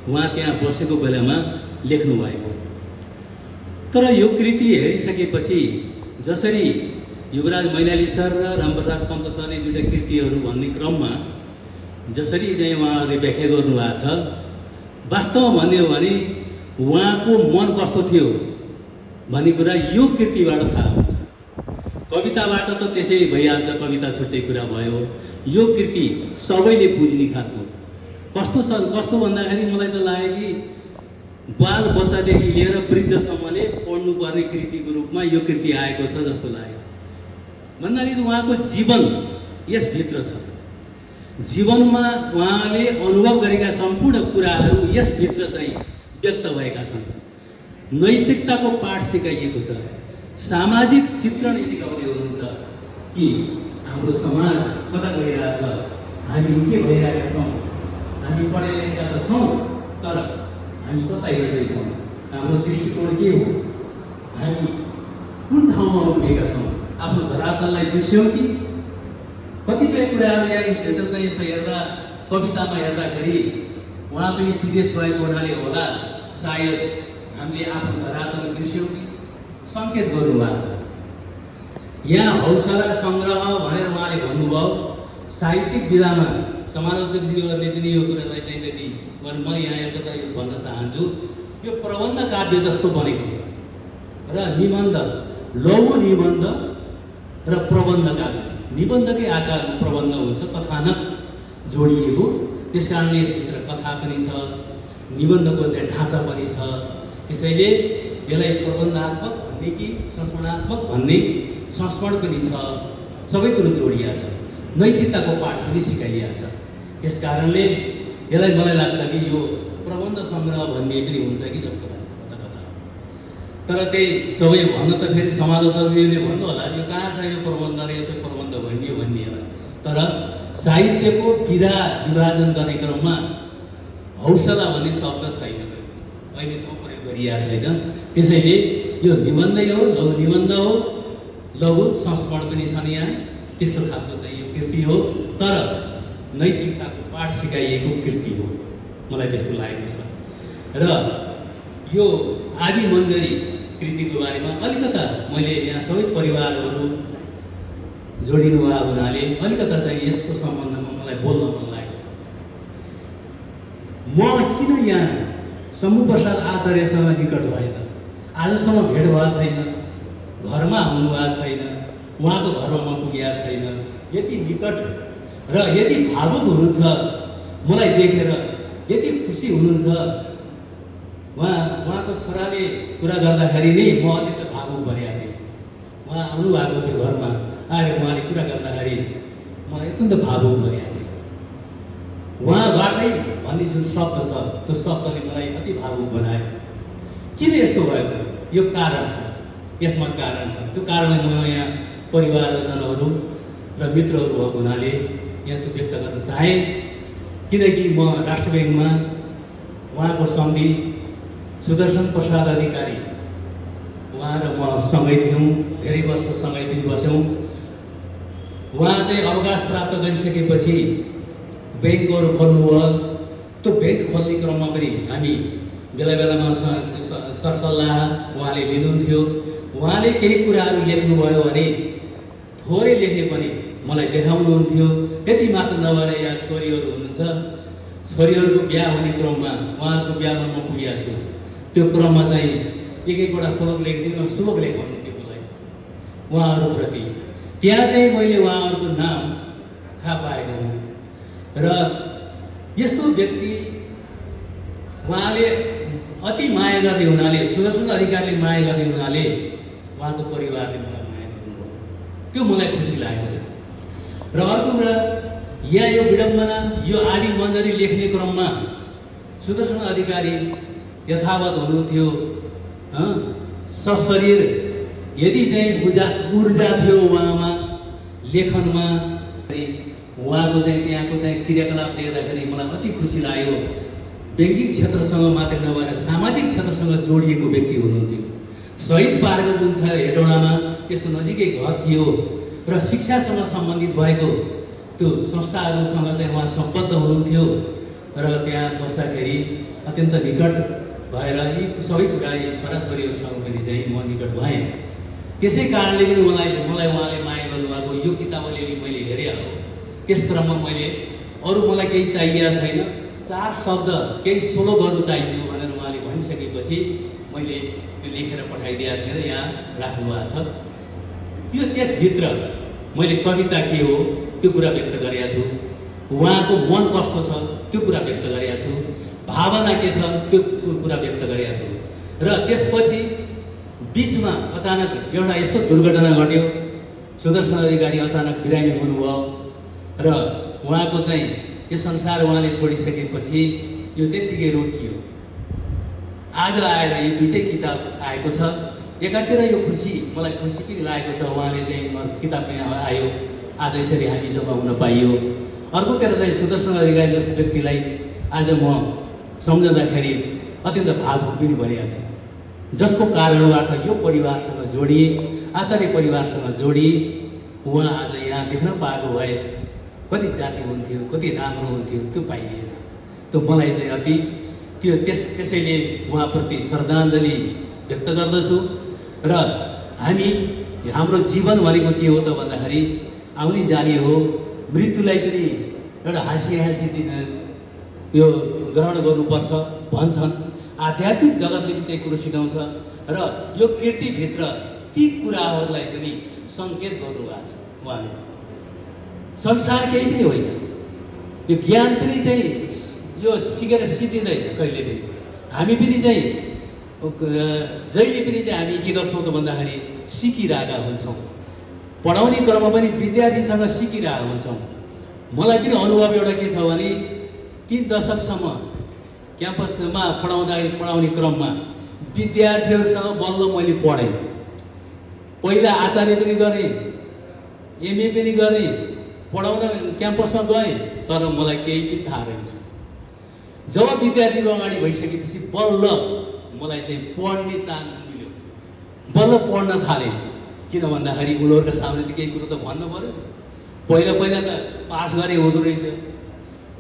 उहाँ त्यहाँ बसेको बेलामा लेख्नु भएको। तर यो कृति हेरिसकेपछि जसरी युवराज मैनाली सर र रामप्रसाद पन्त सरले दुईवटा कृतिहरू भन्ने क्रममा जसरी चाहिँ उहाँहरूले व्याख्या गर्नुभएको छ, वास्तवमा भन्ने हो भने उहाँको मन कस्तो थियो भन्ने कुरा यो कृतिबाट थाहा हुन्छ। कविताबाट त त्यसै भइहाल्छ, कविता छुट्टै कुरा भयो। यो कृति सबैले बुझ्ने खालको कस्तो भन्दाखेरि मलाई त लाग्यो कि बाल बच्चादेखि लिएर वृद्धसम्मले पढ्नुपर्ने कृतिको रूपमा यो कृति आएको छ जस्तो लाग्यो। भन्दाखेरि उहाँको जीवन यसभित्र छ, जीवनमा उहाँले अनुभव गरेका सम्पूर्ण कुराहरू यसभित्र चाहिँ व्यक्त भएका छन्। नैतिकताको पाठ सिकाइएको छ, सामाजिक चित्रण सिकाउँदै हुनुहुन्छ कि हाम्रो समाज कता गइरहेछ, हामी के भइरहेका छौँ, हामी पढे लेखेका त छौँ तर हामी कता हेर्दैछौँ, हाम्रो दृष्टिकोण के हो, हामी कुन ठाउँमा उभिएका छौँ, आफ्नो धरातललाई बिर्स्यौँ कि। कतिपय कुराहरू यहाँ यसभित्र चाहिँ यसो हेर्दा कवितामा हेर्दाखेरि उहाँ पनि विदेश गएको हुनाले होला सायद हामीले आफ्नो धरातल बिर्स्यौँ कि सङ्केत गर्नुभएको छ। यहाँ हौसला सङ्ग्रह भनेर उहाँले भन्नुभयो। साहित्यिक विधामा समालोचकजीहरूले पनि यो कुरालाई चाहिँ त्यति म यहाँ एउटा यो भन्न चाहन्छु, यो प्रबन्ध काव्य जस्तो बनेको छ र निबन्ध, लघु निबन्ध र प्रबन्ध काव्य, निबन्धकै आकारमा प्रबन्ध हुन्छ, कथानक जोडिएको। त्यस कारणले यसभित्र कथा पनि छ, निबन्धको चाहिँ ढाँचा पनि छ। त्यसैले यसलाई प्रबन्धात्मक भन्ने कि संस्मरणात्मक भन्ने संस्मरण पनि छ, सबै कुरो जोडिया छ, नैतिकताको पाठ पनि सिकाइया छ। यस कारणले यसलाई मलाई लाग्छ कि यो प्रबन्ध सङ्ग्रह भन्ने पनि हुन्छ कि जस्तो लाग्छ कता कता। तर त्यही सबै भन्न त फेरि समालोचकले भन्नु होला यो कहाँ छ यो प्रबन्ध र यसो प्रबन्ध भनियो भन्ने होला। तर साहित्यको विधा विभाजन गर्ने क्रममा हौसला भन्ने शब्द छैन, अहिलेसम्म प्रयोग गरिएको छैन। त्यसैले यो निबन्धै हो, लघु निबन्ध हो, लघु संस्मरण पनि छन् यहाँ, त्यस्तो खालको चाहिँ यो कृति हो। तर नैतिकताको पाठ सिकाइएको कृति हो, मलाई त्यस्तो लागेको छ। र यो आदि मन्जरी कृतिको बारेमा अलिकता मैले यहाँ सबै परिवारहरू जोडिनु भएको हुनाले अलिकता चाहिँ यसको सम्बन्धमा मलाई बोल्न मन लागेको छ। म किन यहाँ शम्भु प्रसाद आचार्यसँग निकट भए त? आजसम्म भेट भएको छैन, घरमा आउनुभएको छैन, उहाँको घरमा म पुगेको छैन। यति निकट र यति भावुक हुनुहुन्छ मलाई देखेर, यति खुसी हुनुहुन्छ। उहाँको छोराले कुरा गर्दाखेरि नै म अत्यन्त भावुक भइरहेको थिएँ। उहाँ आउनुभएको थियो घरमा, आएर उहाँले कुरा गर्दाखेरि म अत्यन्त भावुक भइरहेको थिएँ। उहाँबाटै भन्ने जुन शब्द छ त्यो शब्दले मलाई अति भावुक बनायो। किन यस्तो भयो त? यो कारण छ, यसमा कारण छ। त्यो कारणले म यहाँ परिवारजनहरू र मित्रहरू भएको हुनाले यहाँ त्यो व्यक्त गर्न चाहेँ। किनकि म राष्ट्र ब्याङ्कमा उहाँको सन्धि सुदर्शन प्रसाद अधिकारी उहाँ र म सँगै थियौँ, धेरै वर्ष सँगै पनि बस्यौँ। उहाँ चाहिँ अवकाश प्राप्त गरिसकेपछि ब्याङ्कहरू खोल्नुभयो। त्यो ब्याङ्क खोल्ने क्रममा पनि हामी बेला बेलामा सरसल्लाह उहाँले लिनुहुन्थ्यो। उहाँले केही कुराहरू लेख्नुभयो भने थोरै लेखे पनि मलाई देखाउनुहुन्थ्यो। त्यति मात्र नभएर यहाँ छोरीहरू हुनुहुन्छ, छोरीहरूको बिहा हुने क्रममा उहाँहरूको बिहामा म पुगेको छु। त्यो क्रममा चाहिँ एक एकवटा श्लोक लेखिदिनु, श्लोक लेखाउनुहुन्थ्यो मलाई उहाँहरूप्रति। त्यहाँ चाहिँ मैले उहाँहरूको नाम थाहा पाएको हुँ। र यस्तो व्यक्ति उहाँले अति माया गर्ने हुनाले, सुदर्शन अधिकारीले माया गर्ने हुनाले उहाँको परिवारले मलाई माया गर्नुभयो। त्यो मलाई खुसी लागेको छ। र अर्को कुरा, यहाँ यो विडम्बना, यो आदि मन्जरी लेख्ने क्रममा सुदर्शन अधिकारी यथावत हुनुहुन्थ्यो। सशरीर यदि चाहिँ ऊर्जा थियो उहाँमा, लेखनमा उहाँको चाहिँ त्यहाँको चाहिँ क्रियाकलाप देख्दाखेरि मलाई अति खुसी लाग्यो। ब्याङ्किङ क्षेत्रसँग मात्रै नभएर सामाजिक क्षेत्रसँग जोडिएको व्यक्ति हुनुहुन्थ्यो। शहीद पार्क जुन छ हेटौडामा, त्यसको नजिकै घर थियो र शिक्षासँग सम्बन्धित भएको त्यो संस्थाहरूसँग चाहिँ उहाँ सम्बद्ध हुनुहुन्थ्यो। र त्यहाँ बस्दाखेरि अत्यन्त निकट भएर यी सबै कुरा यी छोराछोरीहरूसँग पनि चाहिँ म निकट भएँ। त्यसै कारणले पनि मलाई उहाँले माया गर्नुभएको यो किताबले मैले हेरेँ हो। त्यस क्रममा मैले अरू मलाई केही चाहिएको छैन, 4 शब्द केही श्लोकहरू चाहियो भनेर उहाँले भनिसकेपछि मैले त्यो लेखेर पठाइदिएको थिएँ र यहाँ राख्नु भएको छ। त्यो त्यसभित्र मैले कविता के हो त्यो कुरा व्यक्त गरेका छु, उहाँको मन कस्तो छ त्यो कुरा व्यक्त गरेका छु, भावना के छ त्यो कुरा व्यक्त गरेका छु। र त्यसपछि बिचमा अचानक एउटा यस्तो दुर्घटना घट्यो। सुदर्शन अधिकारी अचानक बिरामी हुनुभयो र उहाँको चाहिँ यो संसार उहाँले छोडिसकेपछि यो त्यत्तिकै रोकियो। आज आएर यो दुइटै किताब आएको छ। एकातिर यो खुसी, मलाई खुसी पनि लागेको छ, उहाँले चाहिँ किताब पनि आयो, आज यसरी हामी जम्मा हुन पाइयो। अर्कोतिर चाहिँ सुदर्शन अधिकारी जस्तो व्यक्तिलाई आज म सम्झँदाखेरि अत्यन्त भावुक पनि भइरहेको छु, जसको कारणबाट यो परिवारसँग जोडिए, आचार्य परिवारसँग जोडिए। उहाँ आज यहाँ देख्न पाएको भए कति जाति हुन्थ्यो, कति राम्रो हुन्थ्यो, त्यो पाइएन। त्यो मलाई चाहिँ अति त्यसैले उहाँप्रति श्रद्धाञ्जली व्यक्त गर्दछु। र हाम्रो जीवन भनेको के हो त भन्दाखेरि आउने जाने हो, मृत्युलाई पनि एउटा हाँसी यो ग्रहण गर्नुपर्छ भन्छन्। आध्यात्मिक जगतले पनि त्यही कुरो सिकाउँछ र यो कृतिभित्र ती कुराहरूलाई पनि सङ्केत गर्नुभएको छ उहाँले। संसार केही पनि होइन, यो ज्ञान पनि चाहिँ यो सिकेर सिद्धिँदैन कहिले पनि। हामी पनि चाहिँ जहिले पनि चाहिँ हामी के गर्छौँ त भन्दाखेरि सिकिरहेका हुन्छौँ। पढाउने क्रममा पनि विद्यार्थीसँग सिकिरहेका हुन्छौँ। मलाई पनि अनुभव एउटा के छ भने 3 दशकसम्म क्याम्पसमा पढाउने क्रममा विद्यार्थीहरूसँग बल्ल मैले पढेँ। पहिला आचार्य पनि गरेँ, एमए पनि गरेँ, पढाउन क्याम्पसमा गएँ, तर मलाई केही पनि थाहा रहेछ। जब विद्यार्थीको अगाडि भइसकेपछि बल्ल मलाई चाहिँ पढ्ने चान्स मिल्यो, बल्ल पढ्न थालेँ। किन भन्दाखेरि उनीहरूका सामने त केही कुरो त भन्नु पऱ्यो नि। पहिला त पास गरे हुँदो रहेछ,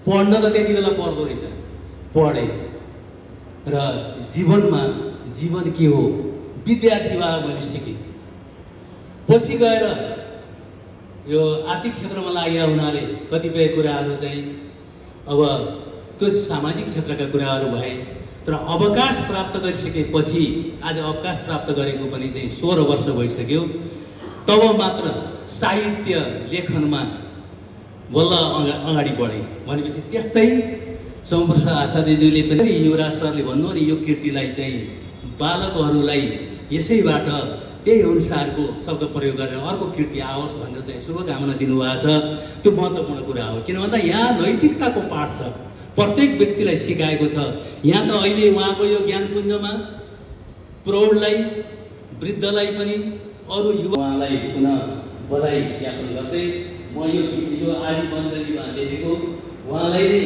पढ्न त त्यति बेला पर्दो रहेछ। पढेँ र जीवनमा जीवन के हो विद्यार्थीबाट मैले सिकेँ। पछि गएर यो आर्थिक क्षेत्रमा लागेका हुनाले कतिपय कुराहरू चाहिँ अब त्यो सामाजिक क्षेत्रका कुराहरू भए, तर अवकाश प्राप्त गरिसकेपछि आज अवकाश प्राप्त गरेको पनि चाहिँ 16 वर्ष भइसक्यो। तब मात्र साहित्य लेखनमा बल्ल अगाडि बढेँ। भनेपछि त्यस्तै सोमप्रसाद आचार्यज्यूले पनि युवराज सरले भन्नु नि यो कृतिलाई चाहिँ बालकहरूलाई यसैबाट त्यही अनुसारको शब्द प्रयोग गरेर अर्को कृति आओस् भनेर चाहिँ शुभकामना दिनुभएको छ। त्यो महत्त्वपूर्ण कुरा हो, किन भन्दा यहाँ नैतिकताको पाठ छ, प्रत्येक व्यक्तिलाई सिकाएको छ। यहाँ त अहिले उहाँको यो ज्ञानपुञ्जमा प्रौढलाई वृद्धलाई पनि अरू युवालाई पुनः बधाई ज्ञापन गर्दै म यो आदि मण्डलीमा लेखेको उहाँलाई नै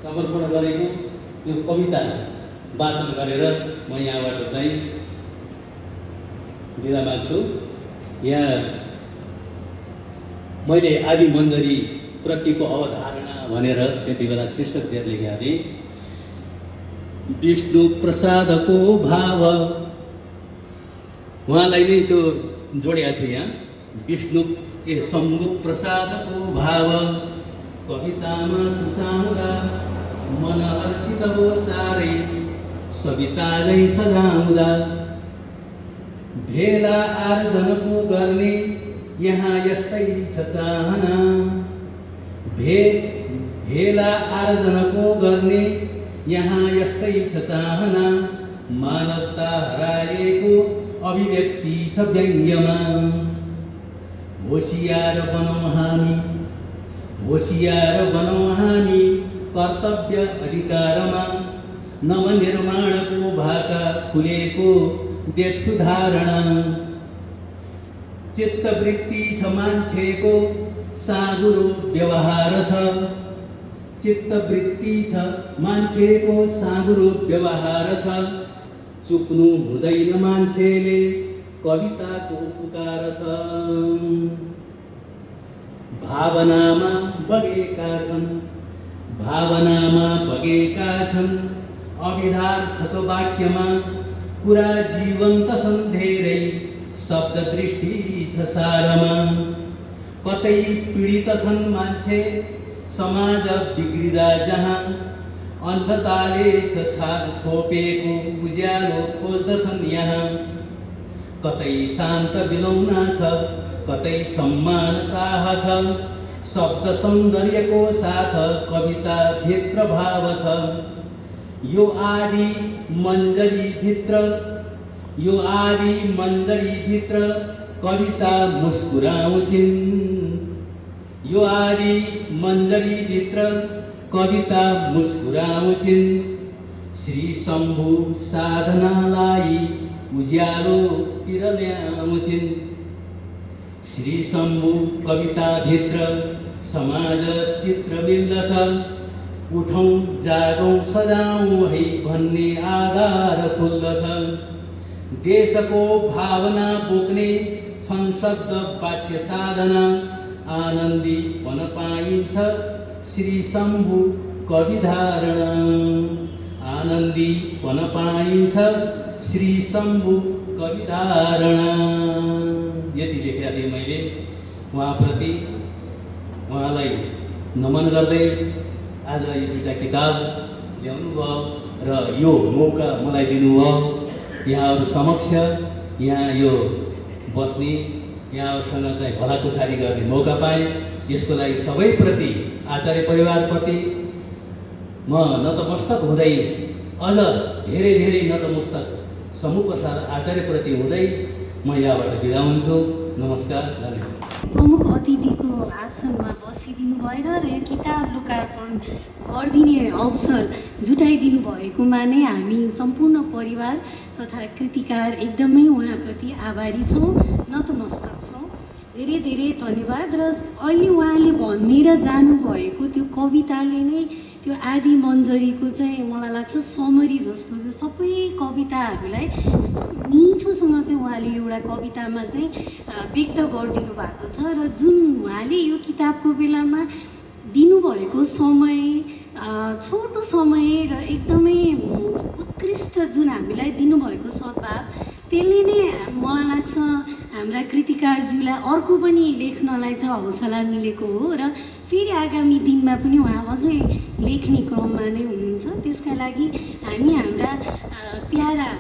समर्पण गरेको यो कविता वाचन गरेर म यहाँबाट चाहिँ बिदा माग्छु। यहाँ मैले आदि मण्डली प्रतिको अवधारणा भनेर त्यति बेला शीर्षक दिएर लेखेका थिएँ। विष्णु प्रसादको भाव, उहाँलाई नै त्यो जोडेको छु यहाँ। विष्णु शम्भु प्रसादको भाव कवितामा सुसाउँदा मन हर्षित हो साह्रै सवितालै सजाउँदा। भेला आर्जनको गर्ने यहाँ यस्तै छ चाहना, भेला आर्जनको गर्ने यहाँ यस्तै छ चाहना। मानवता हराएको अभिव्यक्ति छ व्यङ्ग्यमा। होसियार बनौँ हामी, होसियार बनौँ हामी कर्तव्य अधिकारमा। नवनिर्माणको भाका खुलेको देख्छु धारणा। चित्तवृत्ति छ मान्छेको साँघुरो व्यवहार छ, चित्तवृत्ति छ मान्छेको साँघुरो व्यवहार छ। चुक्नु हुँदैन मान्छेले कविताको पुकार छ। भावनामा बगेका छन्, भावनामा बगेका छन् अभिधार्थक वाक्यमा। कुरा जीवन्त छन् धेरै शब्द दृष्टि छ सारमा। कतै पीडित छन् मान्छे समाज बिग्रिँदा जहाँ। अन्धताले छ छोपेको उज्यालो खोज्दछन् यहाँ। कतै शान्त बिलौना छ, कतै सम्मान चाह छ। शब्द सौन्दर्यको साथ कविता भित्र भाव छ। यो आदि मञ्जरी भित्र, यो आदि मञ्जरी भित्र कविता मुस्कुराउँछिन्। यो आदि मञ्जरी भित्र कविता मुस्कुराउँछिन्। श्री शम्भु साधनालाई उज्यालोतिर ल्याउँछिन्। श्री शम्भु कविता भित्र समाज चित्र मिल्दछ। उठौँ जागौँ सजाउँ है भन्ने आधार खुल्दछ। देशको भावना बोक्ने छन् शब्द वाक्य साधना। आनन्दीपन पाइन्छ श्री शम्भु कविधारणा। आनन्दीपन पाइन्छ श्री शम्भु कविधारणा। यति लेखेका थिएँ मैले उहाँप्रति। उहाँलाई नमन गर्दै आज यो दुईवटा किताब ल्याउनु भयो र यो मौका मलाई दिनुभयो यहाँहरू समक्ष। यहाँ यो बस्ने, यहाँहरूसँग चाहिँ भलाकुसारी गर्ने मौका पाएँ। यसको लागि सबैप्रति, आचार्य परिवारप्रति म नतमस्तक हुँदै, अझ धेरै धेरै नतमस्तक शम्भुप्रसाद आचार्यप्रति हुँदै म यहाँबाट बिदा हुन्छु। नमस्कार, धन्यवाद। प्रमुख अतिथिको आसनमा बसिदिनु भएर र यो किताब लोकार्पण गरिदिने अवसर जुटाइदिनु भएकोमा नै हामी सम्पूर्ण परिवार तथा कृतिकार एकदमै उहाँप्रति आभारी छौँ, नतमस्तक छौँ। धेरै धेरै धन्यवाद। र अहिले उहाँले भनेर जानुभएको त्यो कविताले नै त्यो आदि मञ्जरीको चाहिँ मलाई लाग्छ समरी जस्तो सबै कविताहरूलाई मिठोसँग चाहिँ उहाँले एउटा कवितामा चाहिँ व्यक्त गरिदिनु भएको छ। र जुन उहाँले यो किताबको बेलामा दिनुभएको समय छोटो समय र एकदमै उत्कृष्ट जुन हामीलाई दिनुभएको सद्भाव त्यसले नै मलाई लाग्छ हाम्रा कृतिकारज्यूलाई अर्को पनि लेख्नलाई चाहिँ हौसला मिलेको हो र फेरि आगामी दिनमा पनि उहाँ अझै लेख्ने क्रममा नै हुनुहुन्छ। त्यसका लागि हामी हाम्रा प्यारा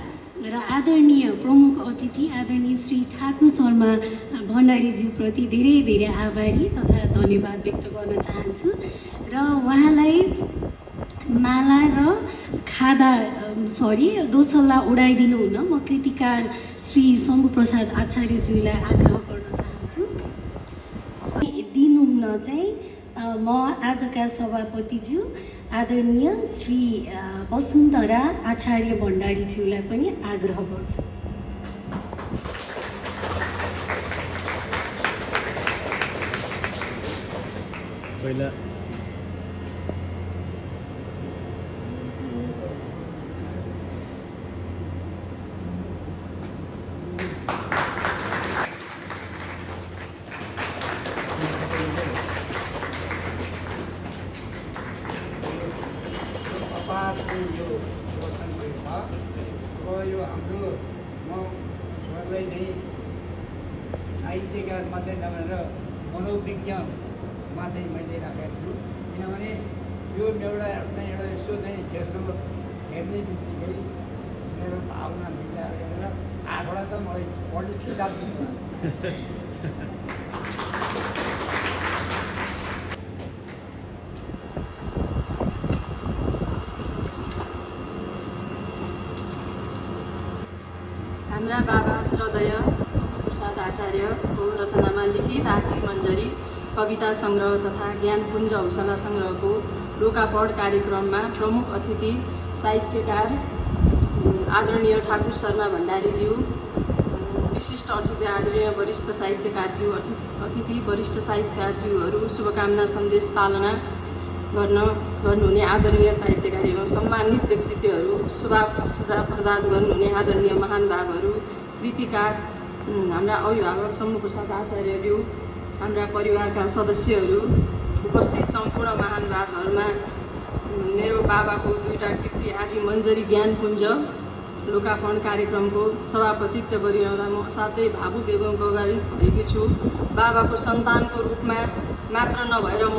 र आदरणीय प्रमुख अतिथि आदरणीय श्री ठाकुर शर्मा भण्डारीज्यूप्रति धेरै धेरै आभारी तथा धन्यवाद व्यक्त गर्न चाहन्छु र उहाँलाई माला र खादा दोसल्ला उडाइदिनु हुन म कृतिकार श्री शम्भु प्रसाद आचार्यज्यूलाई आग्रह गर्न चाहन्छु। दिनुहुन चाहिँ म आजका सभापतिज्यू आदरणीय श्री वसुन्धरा आचार्य भण्डारीज्यूलाई पनि आग्रह गर्छु। पहिला यो वर्षन भयो अब यो हाम्रो म सबैलाई नै साहित्यकार मात्रै नभएर मनोविज्ञमा चाहिँ मैले राखेको छु। किनभने यो एउटा यस्तो चाहिँ त्यसको हेर्ने बित्तिकै मेरो भावना विचार गरेर आँखबाट त मलाई पढ्ने किताब दिनु हाम्रा बाबा श्रद्धेय प्रसाद आचार्यको रचनामा लिखित आखिरी मञ्जरी कविता सङ्ग्रह तथा ज्ञानपुञ्ज हौसला सङ्ग्रहको लोकार्पण कार्यक्रममा प्रमुख अतिथि साहित्यकार आदरणीय ठाकुर शर्मा भण्डारीज्यू, विशिष्ट अतिथि आदरणीय वरिष्ठ साहित्यकारज्यू, अतिथि वरिष्ठ साहित्यकारज्यूहरू, शुभकामना सन्देश पालना गर्नुहुने आदरणीय साहित्यकार एवं सम्मानित व्यक्तित्वहरू, सुझाव प्रदान गर्नुहुने आदरणीय महानुभावहरू, कृतिकार, हाम्रा अभिभावक शम्भु प्रसाद आचार्यज्यू, हाम्रा परिवारका सदस्यहरू, उपस्थित सम्पूर्ण महानुभावहरूमा मेरो बाबाको 2टा कृति आदि मञ्जरी ज्ञानपुञ्ज लोकार्पण कार्यक्रमको सभापतित्व गरिरहँदा म असाध्यै भावुक एवं गौरवित भएकी छु। बाबाको सन्तानको रूपमा मात्र नभएर म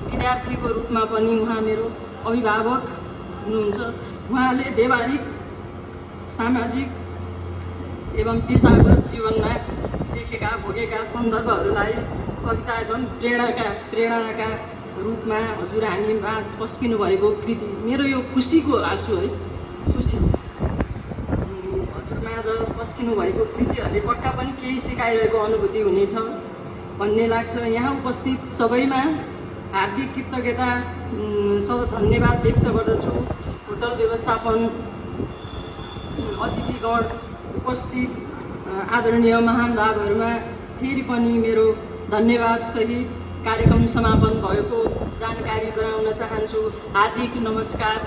विद्यार्थीको रूपमा पनि उहाँ मेरो अभिभावक हुनुहुन्छ। उहाँले व्यवहारिक, सामाजिक एवं पेसागत जीवनमा देखेका भोगेका सन्दर्भहरूलाई कविता एवं प्रेरणाका रूपमा हजुर हामी माझ पस्किनु भएको कृति मेरो यो खुसीको आँसु है, खुसी हजुर माझ पस्किनु भएको कृतिहरूले पक्का पनि केही सिकाइरहेको अनुभूति हुनेछ भन्ने लाग्छ। यहाँ उपस्थित सबैमा हार्दिक कृतज्ञता धन्यवाद व्यक्त गर्दछु। होटल व्यवस्थापन, अतिथिगण, उपस्थित आदरणीय महानुभावहरूमा फेरि पनि मेरो धन्यवाद सहित कार्यक्रम समापन भएको जानकारी गराउन चाहन्छु। हार्दिक नमस्कार।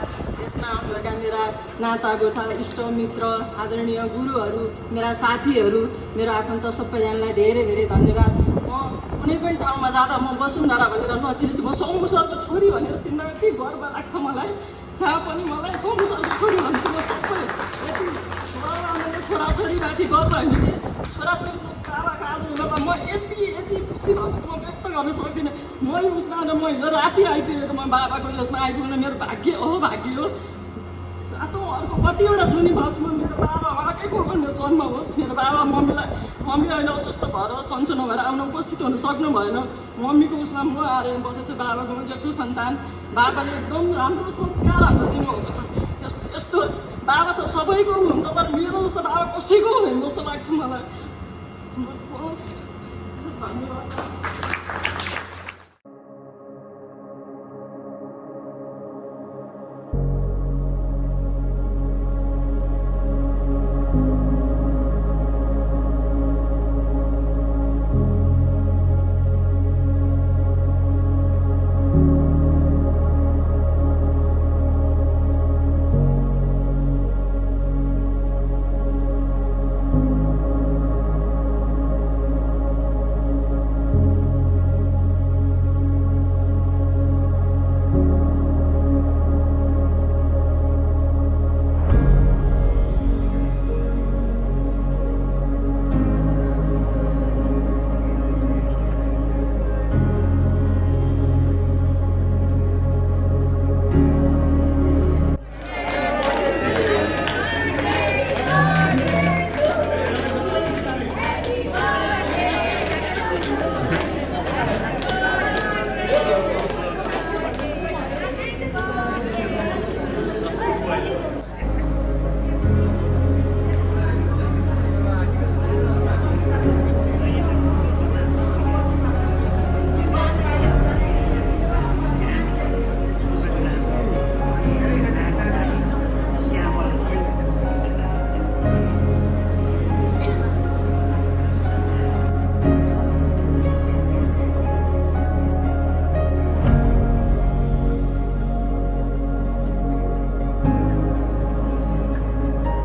यसमा आउनुभएका मेरा नाता गोठा, इष्टमित्र, आदरणीय गुरुहरू, मेरा साथीहरू, मेरो आफन्त सबैजनालाई धेरै धेरै धन्यवाद। म कुनै पनि ठाउँमा जाँदा म वसुन्धरा भनेर नचिन्छु, म शम्भु सरको छोरी भनेर चिन्न यति गर्व लाग्छ मलाई। जहाँ पनि मलाई शम्भु सरको छोरी भन्छु। म सबै यति छोराछोरीमाथि गर्व हामीले छोराछोरीको बाबाको आजबाट म यति खुसी भएको म व्यक्त गर्न सक्दिनँ। म उसमा म हिजो राति आइपुगेको म बाबाको यसमा आइपुग्न मेरो भाग्य भाग्य हो। सातौँ अर्को कतिवटा जुनी भाषमा मेरो बाबा अर्कैको मेरो जन्म होस्। मेरो बाबा मम्मी अहिले अस्वस्थ भएर सन्चो नभएर आउन उपस्थित हुन सक्नु भएन। मम्मीको उसमा म आएर बसेको छु। बाबाको जेठो सन्तान। बाबाले एकदम राम्रो संस्कारहरू दिनुभएको छ। यस्तो बाबा त सबैको हुन्छ, तर मेरो जस्तो बाबा कसैको हुँदैन जस्तो लाग्छ मलाई। धन्यवाद।